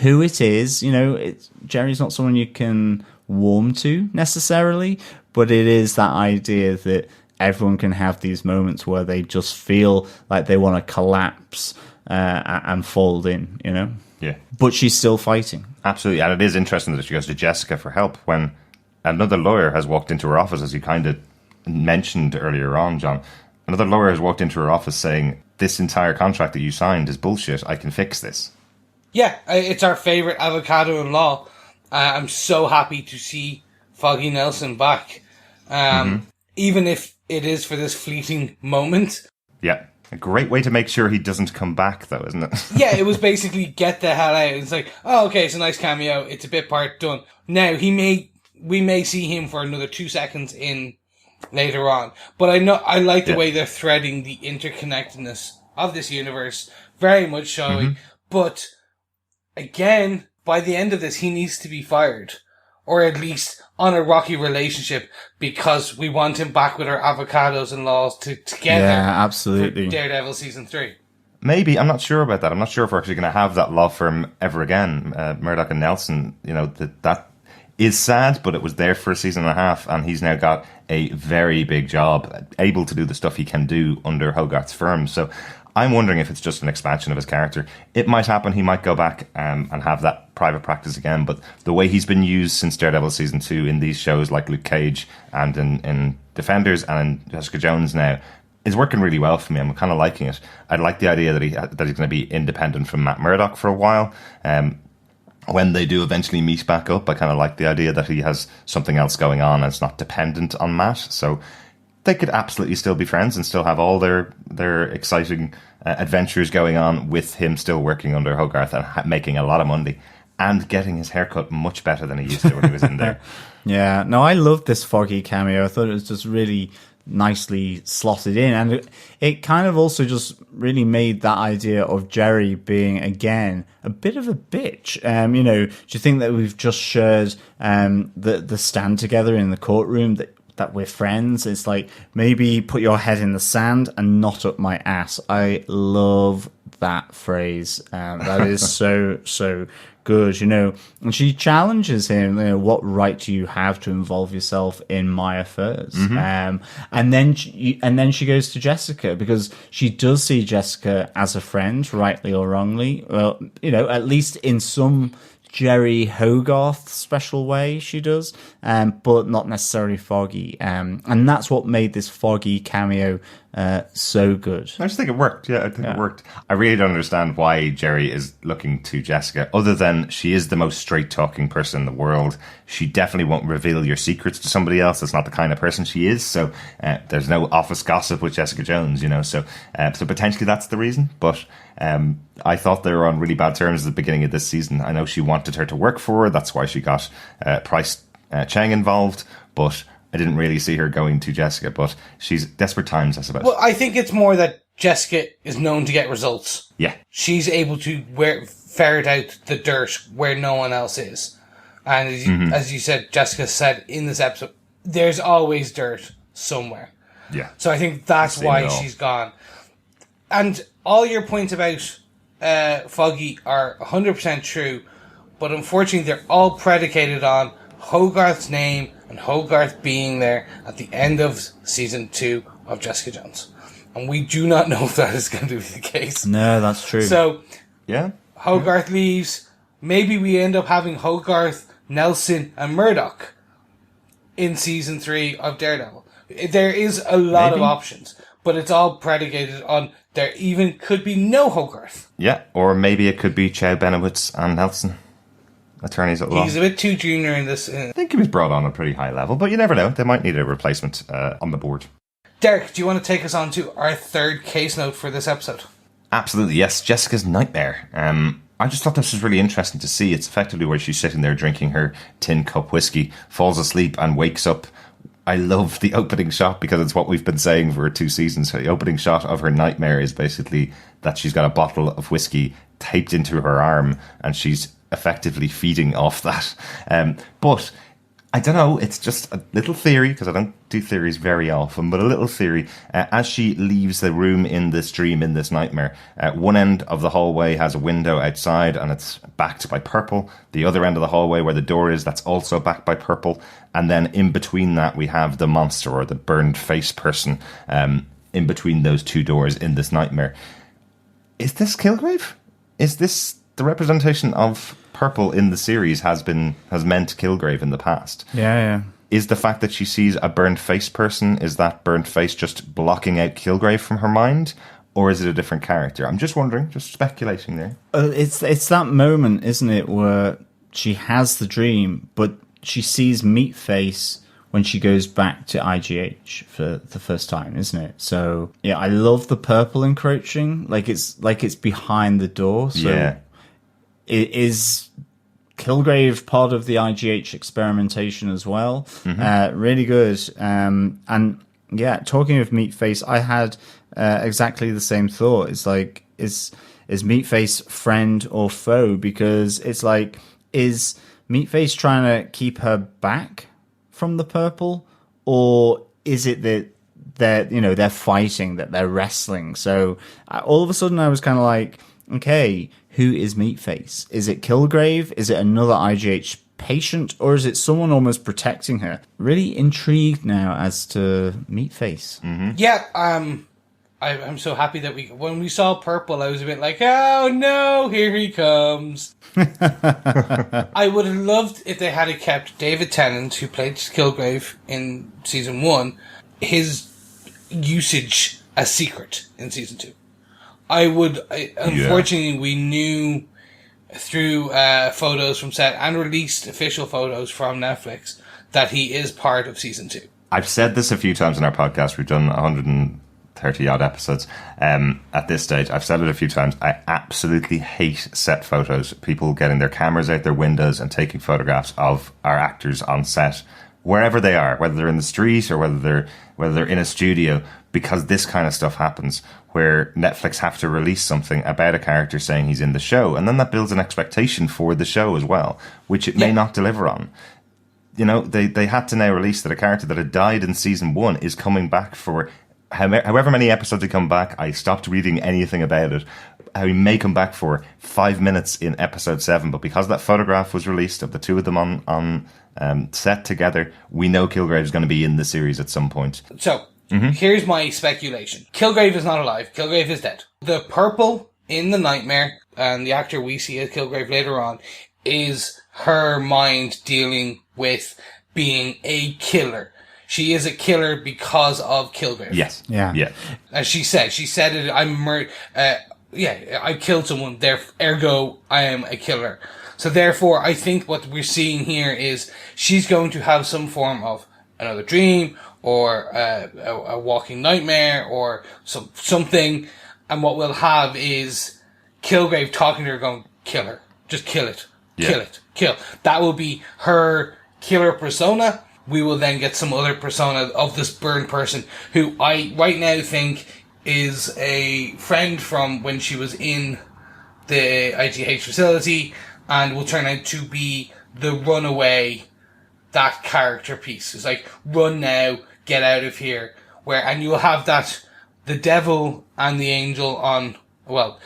who it is. You know, Jerry's not someone you can warm to necessarily, but it is that idea that everyone can have these moments where they just feel like they want to collapse and fold in, you know? Yeah. But she's still fighting. Absolutely. And it is interesting that she goes to Jessica for help when another lawyer has walked into her office, as you kind of mentioned earlier on, John. Another lawyer has walked into her office saying, this entire contract that you signed is bullshit. I can fix this. Yeah, it's our favourite avocado in law. I'm so happy to see Foggy Nelson back. Even if it is for this fleeting moment. Yeah. A great way to make sure he doesn't come back, though, isn't it? Yeah, it was basically get the hell out. It's like, oh, okay, it's a nice cameo. It's a bit part done. Now, we may see him for another 2 seconds in later on. But I like the way they're threading the interconnectedness of this universe. Very much showing. But, again, by the end of this, he needs to be fired. Or at least on a rocky relationship, because we want him back with our avocados and laws together. Yeah, absolutely. For Daredevil season 3. Maybe. I'm not sure about that. I'm not sure if we're actually going to have that law firm ever again. Murdoch and Nelson, you know, that is sad, but it was there for a season and a half, and he's now got a very big job, able to do the stuff he can do under Hogarth's firm. So I'm wondering if it's just an expansion of his character. It might happen. He might go back and have that private practice again. But the way he's been used since Daredevil season 2 in these shows like Luke Cage and in Defenders and in Jessica Jones now is working really well for me. I'm kind of liking it. I like the idea that he's going to be independent from Matt Murdock for a while. When they do eventually meet back up, I kind of like the idea that he has something else going on and it's not dependent on Matt. So they could absolutely still be friends and still have all their exciting adventures going on with him still working under Hogarth and making a lot of money and getting his haircut much better than he used to when he was in there. Yeah, no, I loved this Foggy cameo. I thought it was just really nicely slotted in, and it kind of also just really made that idea of Jerry being again a bit of a bitch. You know, do you think that we've just shared the stand together in the courtroom that we're friends? It's like, maybe put your head in the sand and not up my ass. I love that phrase. That is so good, you know. And she challenges him, you know, what right do you have to involve yourself in my affairs? And then she goes to Jessica, because she does see Jessica as a friend, rightly or wrongly. Well, you know, at least in some Jerry Hogarth special way she does, but not necessarily Foggy. And that's what made this Foggy cameo so good. I just think it worked. Yeah, I think it worked. I really don't understand why Jerry is looking to Jessica, other than she is the most straight-talking person in the world. She definitely won't reveal your secrets to somebody else. That's not the kind of person she is. So there's no office gossip with Jessica Jones, you know. So potentially that's the reason. But I thought they were on really bad terms at the beginning of this season. I know she wanted her to work for her. That's why she got Price Chang involved. But I didn't really see her going to Jessica, but she's desperate times, I suppose. Well, I think it's more that Jessica is known to get results. Yeah. She's able to ferret out the dirt where no one else is. And as you said, Jessica said in this episode, there's always dirt somewhere. Yeah. So I think that's why she's gone. And all your points about Foggy are 100% true, but unfortunately they're all predicated on Hogarth's name and Hogarth being there at the end of season 2 of Jessica Jones. And we do not know if that is going to be the case. No, that's true. So, yeah, Hogarth leaves. Maybe we end up having Hogarth, Nelson, and Murdoch in season 3 of Daredevil. There is a lot of options, but it's all predicated on there even could be no Hogarth. Yeah, or maybe it could be Chow Benowitz and Nelson, attorneys at law. He's a bit too junior in this. I think he was brought on a pretty high level, but you never know. They might need a replacement on the board. Derek, do you want to take us on to our third case note for this episode? Absolutely, yes. Jessica's nightmare. I just thought this was really interesting to see. It's effectively where she's sitting there drinking her tin cup whiskey, falls asleep and wakes up. I love the opening shot because it's what we've been saying for 2 seasons. The opening shot of her nightmare is basically that she's got a bottle of whiskey taped into her arm and she's effectively feeding off that. But I don't know, it's just a little theory, because I don't do theories very often, but a little theory. As she leaves the room in this dream, in this nightmare, one end of the hallway has a window outside and it's backed by purple. The other end of the hallway where the door is, that's also backed by purple. And then in between that, we have the monster or the burned face person in between those two doors in this nightmare. Is this Kilgrave? Is this the representation of purple in the series has meant Kilgrave in the past? Yeah. Is the fact that she sees a burnt face person, is that burnt face just blocking out Kilgrave from her mind? Or is it a different character? I'm just wondering, just speculating there. It's that moment, isn't it, where she has the dream, but she sees Meatface when she goes back to IGH for the first time, isn't it? So yeah, I love the purple encroaching, like it's behind the door. So yeah. Is Kilgrave part of the IGH experimentation as well? Really good. And yeah, talking of Meatface, I had exactly the same thought. It's like, is Meatface friend or foe? Because it's like, is Meatface trying to keep her back from the purple, or is it that they're fighting, that they're wrestling? So all of a sudden I was kind of like, okay, who is Meatface? Is it Kilgrave? Is it another IGH patient, or is it someone almost protecting her? Really intrigued now as to Meatface. Yeah, I'm so happy that when we saw purple, I was a bit like, oh no, here he comes. I would have loved if they had kept David Tennant, who played Kilgrave in season 1, his usage a secret in season 2. Unfortunately, we knew through photos from set and released official photos from Netflix that he is part of season 2. I've said this a few times in our podcast. We've done 130 odd episodes at this stage. I've said it a few times. I absolutely hate set photos. People getting their cameras out their windows and taking photographs of our actors on set, wherever they are, whether they're in the street or whether they're in a studio, because this kind of stuff happens where Netflix have to release something about a character saying he's in the show, and then that builds an expectation for the show as well, which it may not deliver on. You know, they had to now release that a character that had died in season 1 is coming back for however many episodes he come back. I stopped reading anything about it. How he may come back for 5 minutes in episode 7, but because that photograph was released of the two of them on set together, we know Kilgrave is going to be in the series at some point. So, here's my speculation. Kilgrave is not alive. Kilgrave is dead. The purple in the nightmare, and the actor we see as Kilgrave later on, is her mind dealing with being a killer. She is a killer because of Kilgrave. Yes. Yeah. As she said it, I killed someone, ergo I am a killer. So therefore, I think what we're seeing here is she's going to have some form of another dream, or a walking nightmare, or something, and what we'll have is Kilgrave talking to her going, kill her. Just kill it. Kill it. Kill. That will be her killer persona. We will then get some other persona of this burned person, who I right now think is a friend from when she was in the IGH facility, and will turn out to be the runaway, that character piece. It's like, run now, get out of here. And you'll have that, the devil and the angel on, well,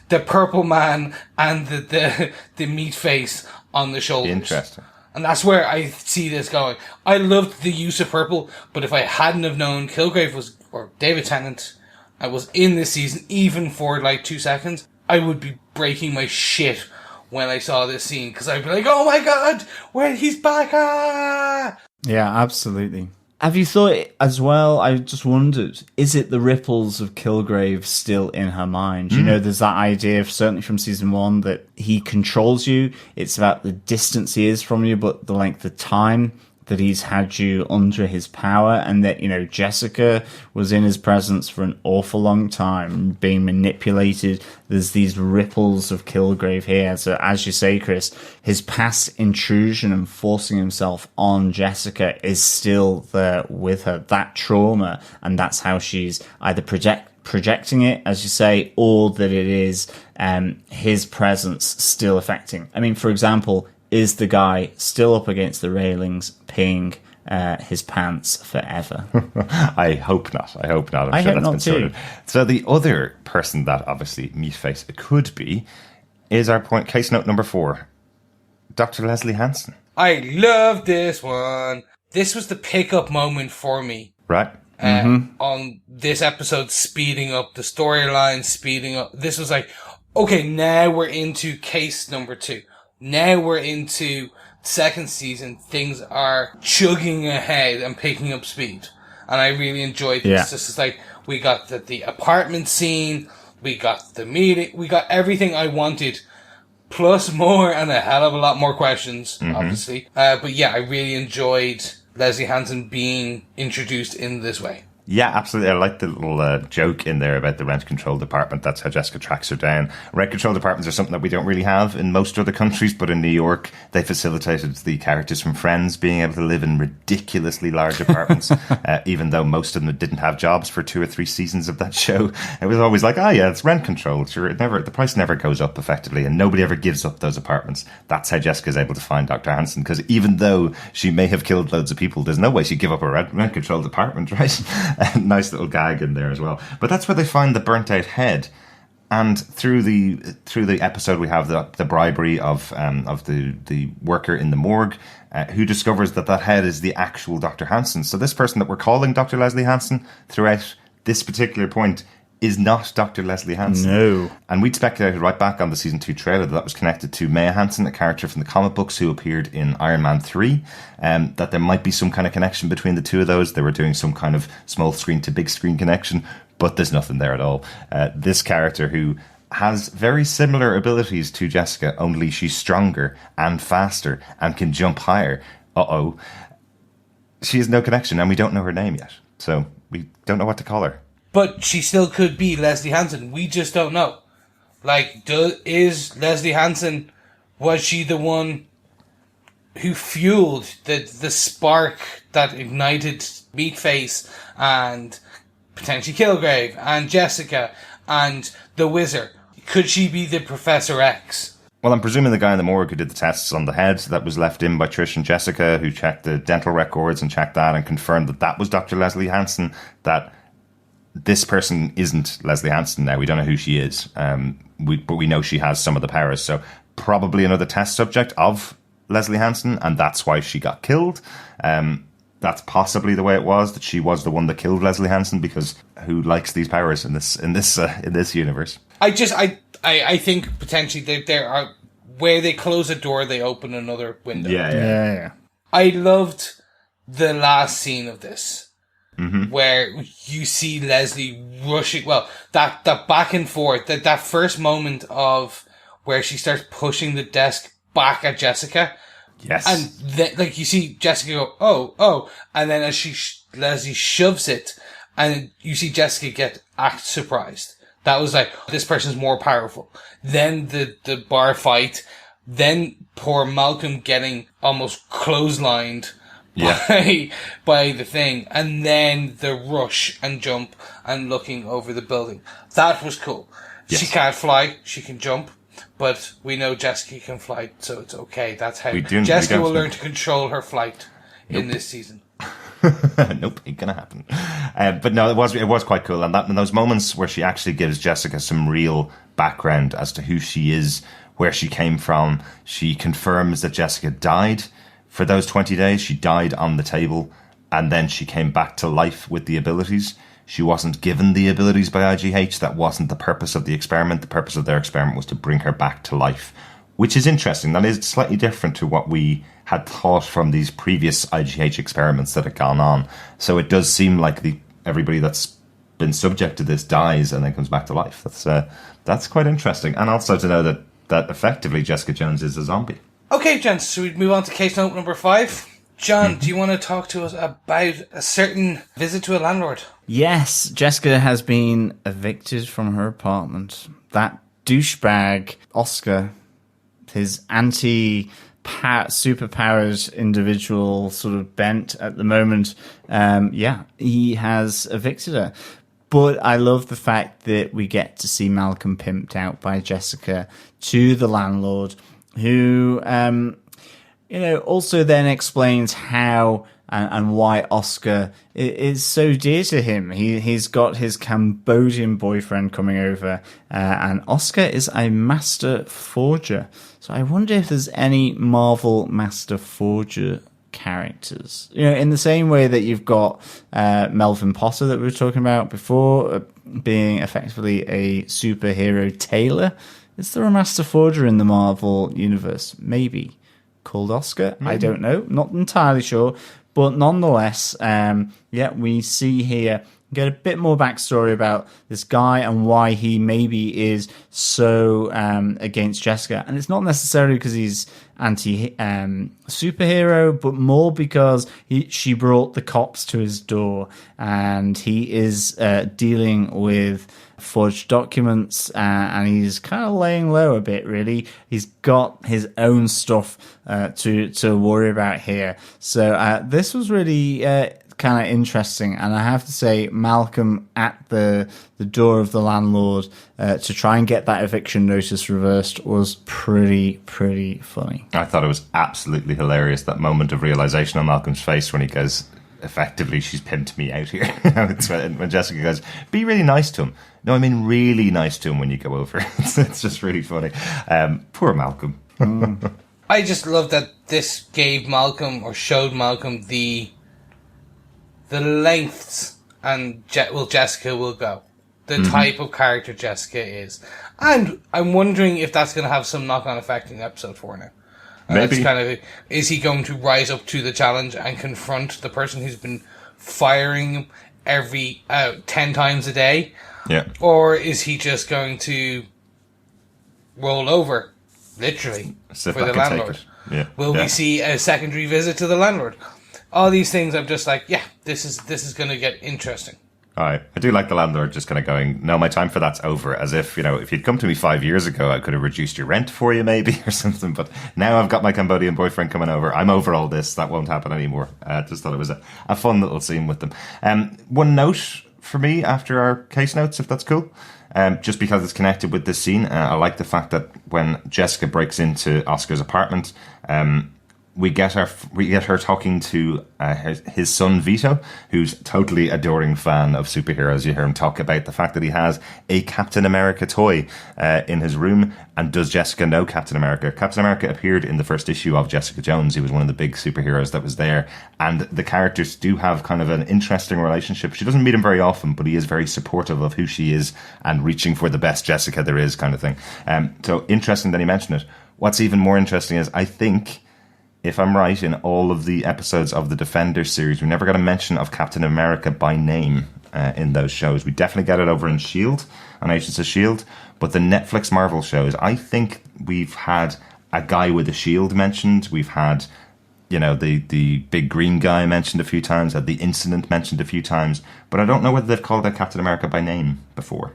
the purple man and the meat face on the shoulders. Interesting. And that's where I see this going. I loved the use of purple, but if I hadn't have known Kilgrave or David Tennant, I was in this season, even for like 2 seconds, I would be breaking my shit when I saw this scene, because I'd be like, oh my god, he's back, ah! Yeah, absolutely. Have you thought as well, I just wondered, is it the ripples of Kilgrave still in her mind? You know, there's that idea, certainly from season 1, that he controls you. It's about the distance he is from you, but the length of time that he's had you under his power, and that, you know, Jessica was in his presence for an awful long time, being manipulated. There's these ripples of Kilgrave here. So as you say, Chris, his past intrusion and forcing himself on Jessica is still there with her, that trauma, and that's how she's either projecting it, as you say, or that it is his presence still affecting. I mean, for example, is the guy still up against the railings peeing his pants forever? I hope not. I'm I sure hope that's not been too. sorted. So the other person that obviously Meatface could be is our case note number 4, Dr. Leslie Hansen. I love this one. This was the pickup moment for me. Right? On this episode, speeding up the storyline, speeding up. This was like, okay, now we're into case number 2. Now we're into second season. Things are chugging ahead and picking up speed. And I really enjoyed this. Yeah. This is like, we got the apartment scene, we got the meeting, we got everything I wanted, plus more and a hell of a lot more questions, obviously. But yeah, I really enjoyed Leslie Hansen being introduced in this way. Yeah, absolutely. I like the little joke in there about the rent control department. That's how Jessica tracks her down. Rent control departments are something that we don't really have in most other countries, but in New York, they facilitated the characters from Friends being able to live in ridiculously large apartments, even though most of them didn't have jobs for 2 or 3 seasons of that show. It was always like, oh yeah, it's rent control. Sure, the price never goes up effectively, and nobody ever gives up those apartments. That's how Jessica's able to find Dr. Hansen, because even though she may have killed loads of people, there's no way she'd give up a rent control department, right? Nice little gag in there as well. But that's where they find the burnt out head. And through the episode, we have the bribery of the worker in the morgue, who discovers that head is the actual Dr. Hansen. So this person that we're calling Dr. Leslie Hansen throughout this particular point is not Dr. Leslie Hansen. No. And we'd speculated right back on the season 2 trailer that was connected to Maya Hansen, a character from the comic books who appeared in Iron Man 3, that there might be some kind of connection between the two of those. They were doing some kind of small screen to big screen connection, but there's nothing there at all. This character, who has very similar abilities to Jessica, only she's stronger and faster and can jump higher. She has no connection, and we don't know her name yet. So we don't know what to call her. But she still could be Leslie Hansen. We just don't know. Like, is Leslie Hansen, was she the one who fueled the spark that ignited Meatface and potentially Kilgrave and Jessica and the Wizard? Could she be the Professor X? Well, I'm presuming the guy in the morgue who did the tests on the head that was left in by Trish and Jessica, who checked the dental records and checked that and confirmed that was Dr. Leslie Hansen, that this person isn't Leslie Hansen now. We don't know who she is, but we know she has some of the powers. So probably another test subject of Leslie Hansen, and that's why she got killed. That's possibly the way it was, that she was the one that killed Leslie Hansen, because who likes these powers in this universe? I think potentially there are, where they close a door, they open another window. Yeah. I loved the last scene of this. Mm-hmm. Where you see Leslie rushing, that back and forth, that first moment of where she starts pushing the desk back at Jessica. Yes. And then, like, you see Jessica go, oh, and then as Leslie shoves it, and you see Jessica act surprised. That was like, this person's more powerful. Then the bar fight, then poor Malcolm getting almost clotheslined by the thing, and then the rush and jump and looking over the building. That was cool. Yes. She can't fly, she can jump, but we know Jessica can fly, so it's okay. That's how Jessica will learn to control her flight in this season. Nope, ain't gonna happen. But no, it was quite cool, and those moments where she actually gives Jessica some real background as to who she is, where she came from. She confirms that Jessica died. For those 20 days, she died on the table, and then she came back to life with the abilities. She wasn't given the abilities by IGH. That wasn't the purpose of the experiment. The purpose of their experiment was to bring her back to life, which is interesting. That is slightly different to what we had thought from these previous IGH experiments that had gone on. So it does seem like everybody that's been subject to this dies and then comes back to life. That's quite interesting. And also to know that effectively Jessica Jones is a zombie. Okay, gents, so we move on to case note number 5. John, do you want to talk to us about a certain visit to a landlord? Yes, Jessica has been evicted from her apartment. That douchebag, Oscar, his superpowered individual sort of bent at the moment, he has evicted her. But I love the fact that we get to see Malcolm pimped out by Jessica to the landlord, who also then explains how and why Oscar is so dear to him. He's got his Cambodian boyfriend coming over, and Oscar is a master forger. So I wonder if there's any Marvel master forger characters. In the same way that you've got Melvin Potter that we were talking about before, being effectively a superhero tailor. Is there a master forger in the Marvel universe? Maybe. Called Oscar? I don't know. Not entirely sure. But nonetheless, we see here, get a bit more backstory about this guy and why he maybe is so against Jessica. And it's not necessarily because he's anti-superhero, but more because she brought the cops to his door. And he is dealing with forged documents, and he's kind of laying low a bit, really. He's got his own stuff to worry about here. So this was really kind of interesting, and I have to say, Malcolm at the door of the landlord to try and get that eviction notice reversed was pretty funny. I thought it was absolutely hilarious, that moment of realization on Malcolm's face when he goes, effectively, she's pimped me out here. It's when Jessica goes, be really nice to him. No, I mean really nice to him when you go over. It's just really funny. Poor Malcolm. I just love that this gave Malcolm, or showed Malcolm, the lengths and Jessica will go. The type of character Jessica is. And I'm wondering if that's going to have some knock-on effect in episode 4 now. Maybe. Is he going to rise up to the challenge and confront the person who's been firing him every 10 times a day? Yeah. Or is he just going to roll over, literally, Sit for back the and take landlord? it. Yeah. Will we see a secondary visit to the landlord? All these things, I'm just like, yeah, this is going to get interesting. I do like the landlord just kind of going, no, my time for that's over. As if, if you'd come to me 5 years ago, I could have reduced your rent for you maybe or something. But now I've got my Cambodian boyfriend coming over. I'm over all this. That won't happen anymore. Just thought it was a fun little scene with them. One note for me after our case notes, if that's cool. Just because it's connected with this scene. I like the fact that when Jessica breaks into Oscar's apartment, we get her talking to his son Vito, who's totally adoring fan of superheroes. You hear him talk about the fact that he has a Captain America toy in his room. And does Jessica know Captain America? Captain America appeared in the first issue of Jessica Jones. He was one of the big superheroes that was there. And the characters do have kind of an interesting relationship. She doesn't meet him very often, but he is very supportive of who she is and reaching for the best Jessica there is, kind of thing. So interesting that he mentioned it. What's even more interesting is, I think, if I'm right, in all of the episodes of the Defenders series, we never got a mention of Captain America by name in those shows. We definitely get it over in S.H.I.E.L.D., on Agents of S.H.I.E.L.D., but the Netflix Marvel shows, I think we've had a guy with a shield mentioned. We've had, the big green guy mentioned a few times, had the incident mentioned a few times, but I don't know whether they've called out Captain America by name before.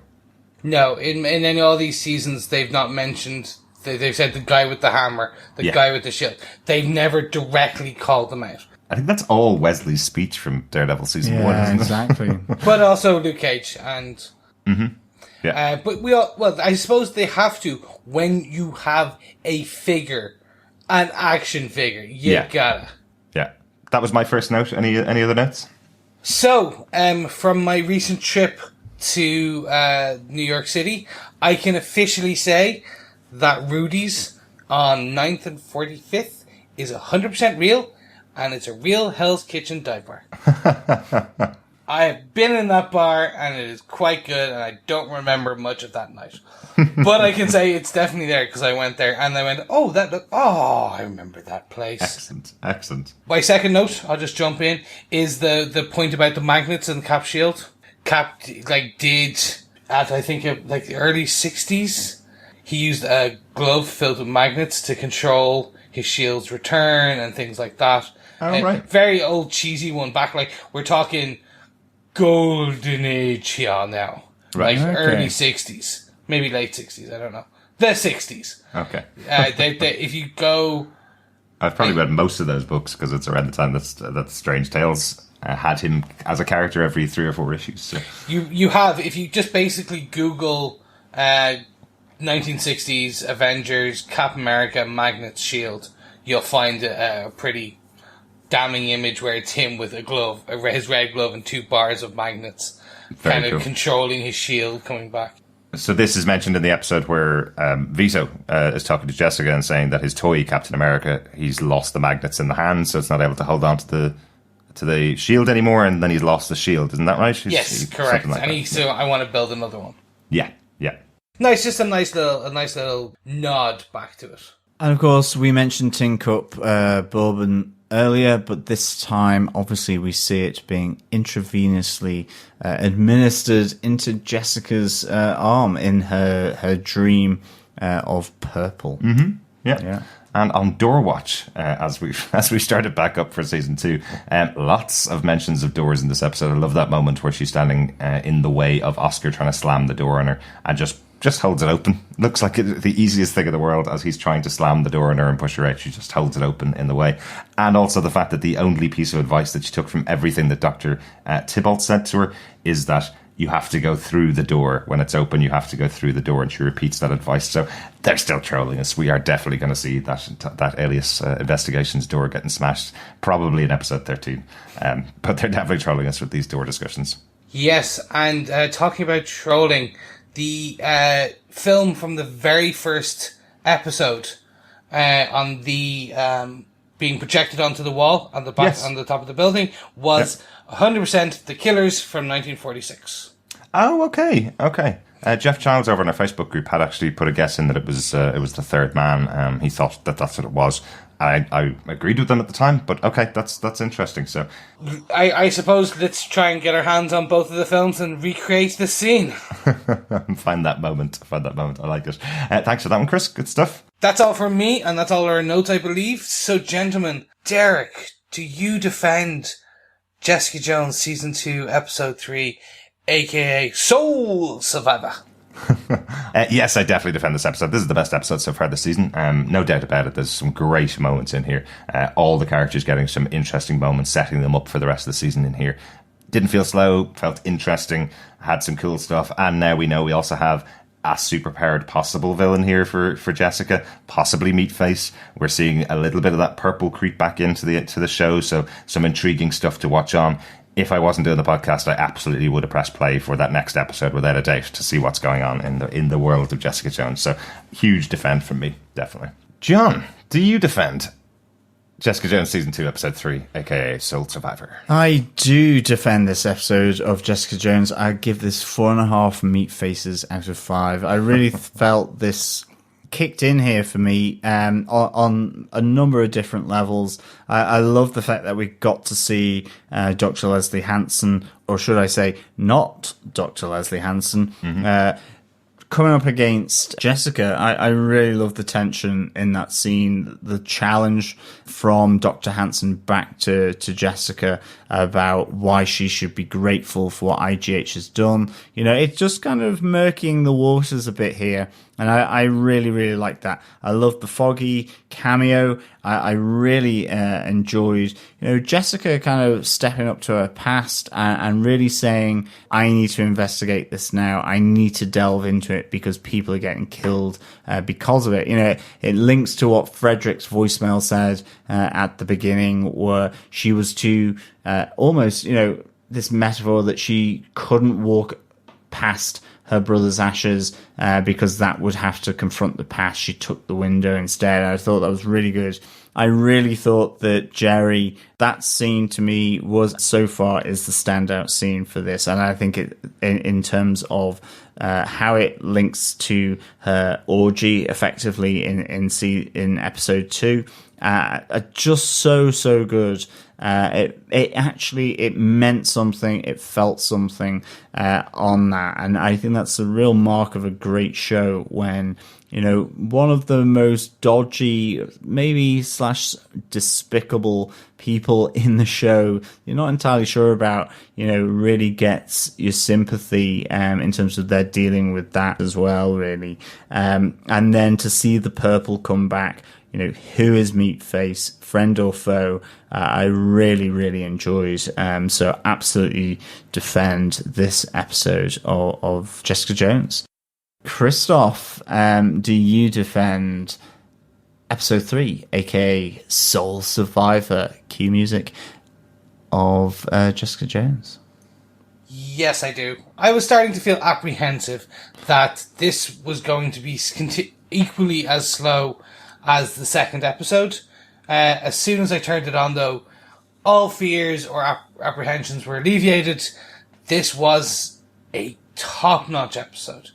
No, in all these seasons, they've not mentioned. They've said the guy with the hammer, the guy with the shield. They've never directly called them out. I think that's all Wesley's speech from Daredevil season 1, isn't it? Exactly. But also Luke Cage and... Mm-hmm. Yeah. But I suppose they have to when you have a figure, an action figure. You gotta. Yeah. That was my first note. Any other notes? So, from my recent trip to New York City, I can officially say that Rudy's on 9th and 45th is 100% real, and it's a real Hell's Kitchen dive bar. I have been in that bar, and it is quite good, and I don't remember much of that night. But I can say it's definitely there, because I went there, and I went, I remember that place. Excellent. My second note, I'll just jump in, is the point about the magnets and the Cap shield. Cap, did, at I think, the early 60s, he used a glove filled with magnets to control his shield's return and things like that. Oh, right. Very old, cheesy one back, we're talking golden age here now. Right. Okay. Early 60s. Maybe late 60s, I don't know. The 60s. Okay. If you go... I've probably read most of those books, because it's around the time that Strange Tales had him as a character every 3 or 4 issues. So. You have, if you just basically Google 1960s Avengers, Cap America, Magnets, Shield, you'll find a pretty damning image where it's him with a glove, his red glove, and 2 bars of magnets, Very kind of cool. controlling his shield coming back. So this is mentioned in the episode where Vito is talking to Jessica and saying that his toy Captain America, he's lost the magnets in the hand, so it's not able to hold on to the shield anymore, and then he's lost the shield. Isn't that right? Yes, correct. Like and so I want to build another one. Yeah. Nice, just a nice little nod back to it. And of course, we mentioned Tin Cup Bourbon earlier, but this time, obviously, we see it being intravenously administered into Jessica's arm in her dream of purple. Mm-hmm. Yeah. And on Door Watch, as we started back up for season 2, lots of mentions of doors in this episode. I love that moment where she's standing in the way of Oscar trying to slam the door on her and just holds it open. Looks like the easiest thing in the world as he's trying to slam the door on her and push her out. She just holds it open in the way. And also the fact that the only piece of advice that she took from everything that Dr. Tybalt said to her is that you have to go through the door. When it's open, you have to go through the door. And she repeats that advice. So they're still trolling us. We are definitely going to see that Alias Investigations door getting smashed, probably in episode 13. But they're definitely trolling us with these door discussions. Yes, and talking about trolling, the film from the very first episode on the being projected onto the wall on the back, on the top of the building was 100% The Killers from 1946. Oh, okay. Jeff Childs over in our Facebook group had actually put a guess in that it was The Third Man. He thought that that's what it was. I agreed with them at the time, but okay, that's interesting. So, I suppose let's try and get our hands on both of the films and recreate the scene. Find that moment. I like it. Thanks for that one, Chris. Good stuff. That's all from me, and that's all our notes, I believe. So, gentlemen, Derek, do you defend Jessica Jones Season 2, Episode 3, aka Soul Survivor? Yes, I definitely defend this episode. This is the best episode so far this season. No doubt about it. There's some great moments in here. All the characters getting some interesting moments, setting them up for the rest of the season in here. Didn't feel slow, felt interesting, had some cool stuff. And now we know we also have a superpowered possible villain here for Jessica, possibly Meatface. We're seeing a little bit of that purple creep back into the show, so some intriguing stuff to watch on. If I wasn't doing the podcast, I absolutely would have pressed play for that next episode without a doubt to see what's going on in the world of Jessica Jones. So huge defend from me, definitely. John, do you defend Jessica Jones Season 2, Episode 3, aka Soul Survivor? I do defend this episode of Jessica Jones. I give this 4.5 meat faces out of 5. I really felt this kicked in here for me on a number of different levels. I love the fact that we got to see Dr. Leslie Hansen, or should I say not Dr. Leslie Hansen, coming up against Jessica. I really love the tension in that scene, the challenge from Dr. Hansen back to Jessica about why she should be grateful for what IGH has done. You know, it's just kind of murking the waters a bit here. And I really, really like that. I love the Foggy cameo. I really enjoyed, Jessica kind of stepping up to her past and really saying, I need to investigate this now. I need to delve into it because people are getting killed because of it. It links to what Frederick's voicemail said at the beginning, where she was too almost, this metaphor that she couldn't walk past her brother's ashes because that would have to confront the past. She took the window instead. I thought that was really good. I really thought that Jerry, that scene to me was so far is the standout scene for this. And I think it, in terms of how it links to her orgy effectively in episode 2, just so good. It meant something. It felt something on that, and I think that's a real mark of a great show when one of the most dodgy, maybe / despicable people in the show you're not entirely sure about, really gets your sympathy in terms of their dealing with that as well, really, and then to see the purple come back. Who is Meatface, friend or foe? I really, really enjoyed. So absolutely defend this episode of Jessica Jones. Christoph, do you defend episode 3, aka Soul Survivor, cue music of Jessica Jones. Yes, I do. I was starting to feel apprehensive that this was going to be equally as slow as the second episode. As soon as I turned it on, though, all fears or apprehensions were alleviated. This was a top-notch episode.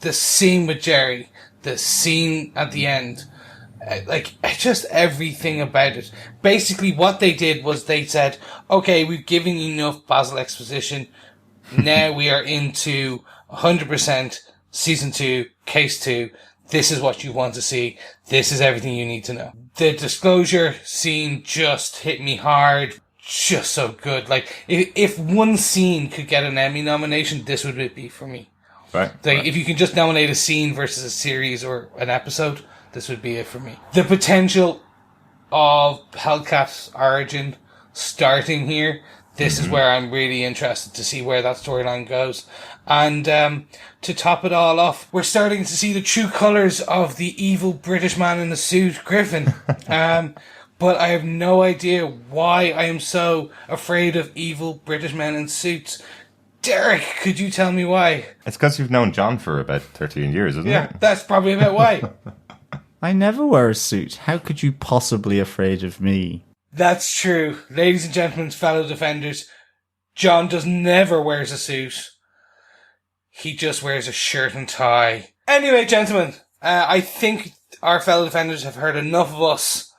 The scene with Jerry, the scene at the end, just everything about it. Basically, what they did was they said, okay, we've given you enough Basil exposition. Now we are into 100% season 2, case 2. This is what you want to see. This is everything you need to know. The disclosure scene just hit me hard. Just so good. Like, if one scene could get an Emmy nomination, this would be for me. Right. If you can just nominate a scene versus a series or an episode, this would be it for me. The potential of Hellcat's origin starting here, this is where I'm really interested to see where that storyline goes. And to top it all off, we're starting to see the true colours of the evil British man in the suit, Griffin. But I have no idea why I am so afraid of evil British men in suits. Derek, could you tell me why? It's because you've known John for about 13 years, isn't it? Yeah, that's probably about why. I never wear a suit. How could you possibly afraid of me? That's true. Ladies and gentlemen, fellow defenders, John never wears a suit. He just wears a shirt and tie. Anyway, gentlemen, I think our fellow defenders have heard enough of us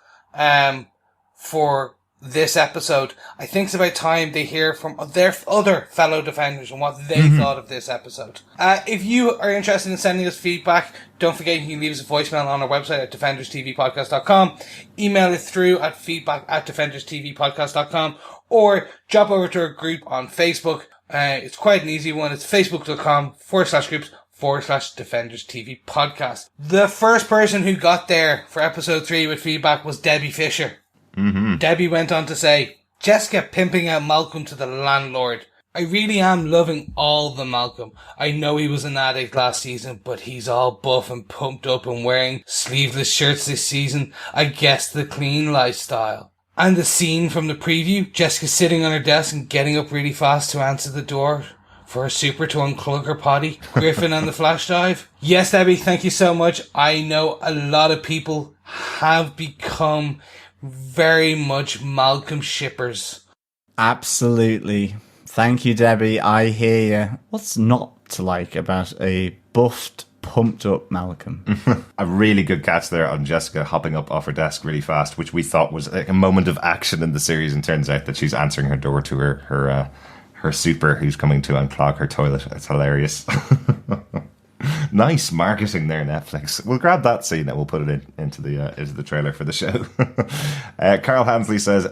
for this episode. I think it's about time they hear from their other fellow defenders and what they thought of this episode. If you are interested in sending us feedback, don't forget you can leave us a voicemail on our website at defenderstvpodcast.com, email it through at feedback@defenderstvpodcast.com, or drop over to our group on Facebook. It's quite an easy one. It's facebook.com/groups/Defenders TV Podcast. The first person who got there for episode 3 with feedback was Debbie Fisher. Debbie went on to say, Jessica pimping out Malcolm to the landlord. I really am loving all the Malcolm. I know he was an addict last season, but he's all buff and pumped up and wearing sleeveless shirts this season. I guess the clean lifestyle. And the scene from the preview, Jessica sitting on her desk and getting up really fast to answer the door for a super to unplug her potty. Griffin and the flash dive. Yes, Debbie, thank you so much. I know a lot of people have become very much Malcolm shippers. Absolutely. Thank you, Debbie. I hear you. What's not to like about a buffed, pumped up Malcolm? A really good catch there on Jessica hopping up off her desk really fast, which we thought was like a moment of action in the series, and turns out that she's answering her door to her super who's coming to unclog her toilet. It's hilarious. Nice marketing there, Netflix. We'll grab that scene and we'll put it into the trailer for the show. Carl Hansley says,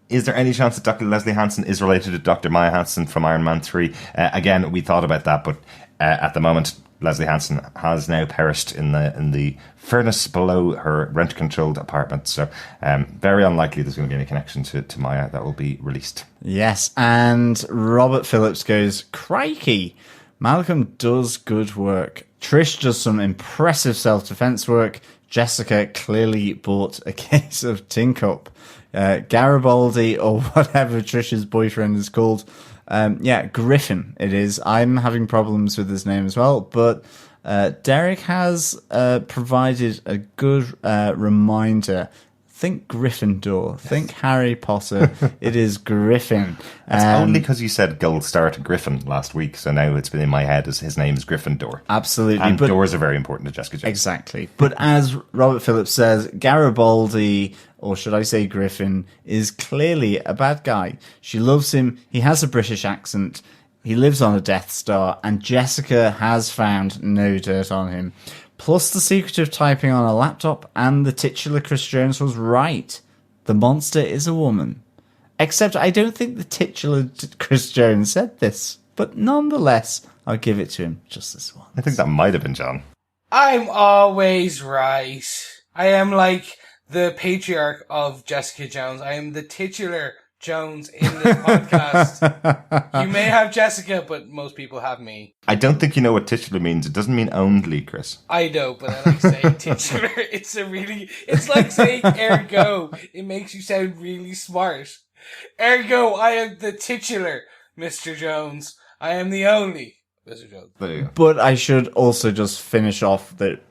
is there any chance that Dr. Leslie Hansen is related to Dr. Maya Hansen from Iron Man 3? Again, we thought about that, but at the moment, Leslie Hansen has now perished in the furnace below her rent-controlled apartment. So very unlikely there's going to be any connection to Maya that will be released. Yes, and Robert Phillips goes, crikey, Malcolm does good work. Trish does some impressive self-defense work. Jessica clearly bought a case of tin cup. Garibaldi, or whatever Trish's boyfriend is called. Griffin it is. I'm having problems with his name as well, but Derek has provided a good reminder. Think Gryffindor. Think Harry Potter. It is Griffin. It's only because you said gold star to Griffin last week, so now it's been in my head as his name is Gryffindor. Absolutely. And doors are very important to Jessica Jones. Exactly. But as Robert Phillips says, Garibaldi, or should I say Griffin, is clearly a bad guy. She loves him. He has a British accent. He lives on a Death Star, and Jessica has found no dirt on him. Plus the secret of typing on a laptop, and the titular Chris Jones was right. The monster is a woman. Except I don't think the titular Chris Jones said this. But nonetheless, I'll give it to him just this once. I think that might have been John. I'm always right. I am like the patriarch of Jessica Jones. I am the titular Jones in this podcast. You may have Jessica, but most people have me. I don't think you know what titular means. It doesn't mean only, Chris. I know, but I like saying titular. It's like saying ergo. It makes you sound really smart. Ergo, I am the titular, Mr. Jones. I am the only Mr. Jones. There you go. But I should also just finish off that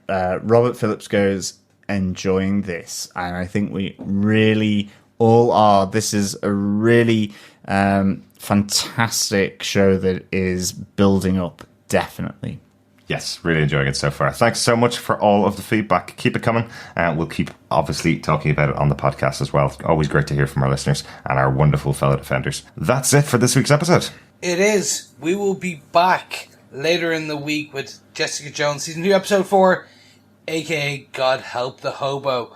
Robert Phillips goes, enjoying this. And I think we really all are. This is a really fantastic show that is building up, definitely. Yes, really enjoying it so far. Thanks so much for all of the feedback. Keep it coming. We'll keep, obviously, talking about it on the podcast as well. Always great to hear from our listeners and our wonderful fellow defenders. That's it for this week's episode. It is. We will be back later in the week with Jessica Jones, Season 2, Episode 4, a.k.a. God Help the Hobo.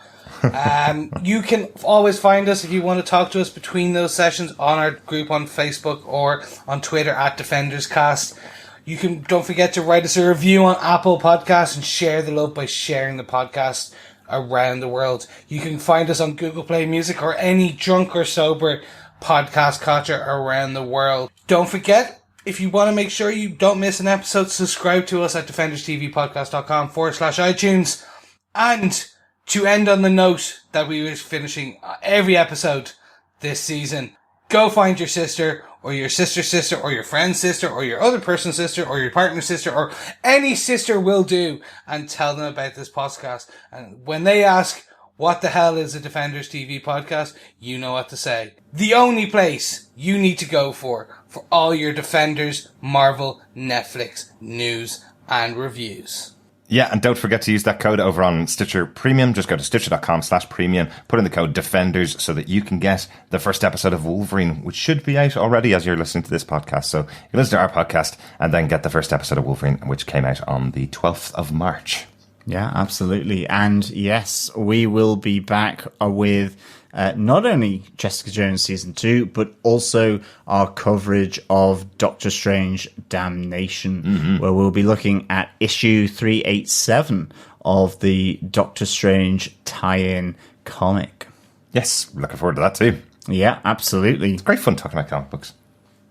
You can always find us if you want to talk to us between those sessions on our group on Facebook or on Twitter at DefendersCast. You can, don't forget to write us a review on Apple Podcasts and share the love by sharing the podcast around the world. You can find us on Google Play Music or any drunk or sober podcast catcher around the world. Don't forget, if you want to make sure you don't miss an episode, subscribe to us at defenderstvpodcast.com/iTunes. And to end on the note that we were finishing every episode this season, go find your sister or your sister's sister or your friend's sister or your other person's sister or your partner's sister or any sister will do and tell them about this podcast. And when they ask, what the hell is a Defenders TV podcast? You know what to say. The only place you need to go for all your Defenders, Marvel, Netflix news and reviews. Yeah, and don't forget to use that code over on Stitcher Premium. Just go to stitcher.com/premium, put in the code DEFENDERS so that you can get the first episode of Wolverine, which should be out already as you're listening to this podcast. So you listen to our podcast and then get the first episode of Wolverine, which came out on the 12th of March. Yeah, absolutely. And yes, we will be back with not only Jessica Jones Season 2, but also our coverage of Doctor Strange Damnation, where we'll be looking at issue 387 of the Doctor Strange tie-in comic. Yes, looking forward to that too. Yeah, absolutely. It's great fun talking about comic books.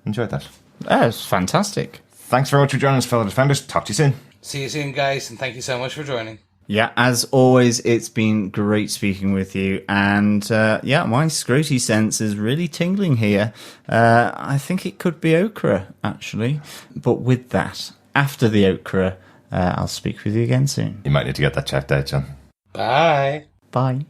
Enjoyed that. It's fantastic. Thanks very much for joining us, fellow Defenders. Talk to you soon. See you soon, guys, and thank you so much for joining. Yeah, as always, it's been great speaking with you. And yeah, my scroty sense is really tingling here. I think it could be ochre, actually. But with that, after the ochre, I'll speak with you again soon. You might need to get that checked out, John. Bye. Bye.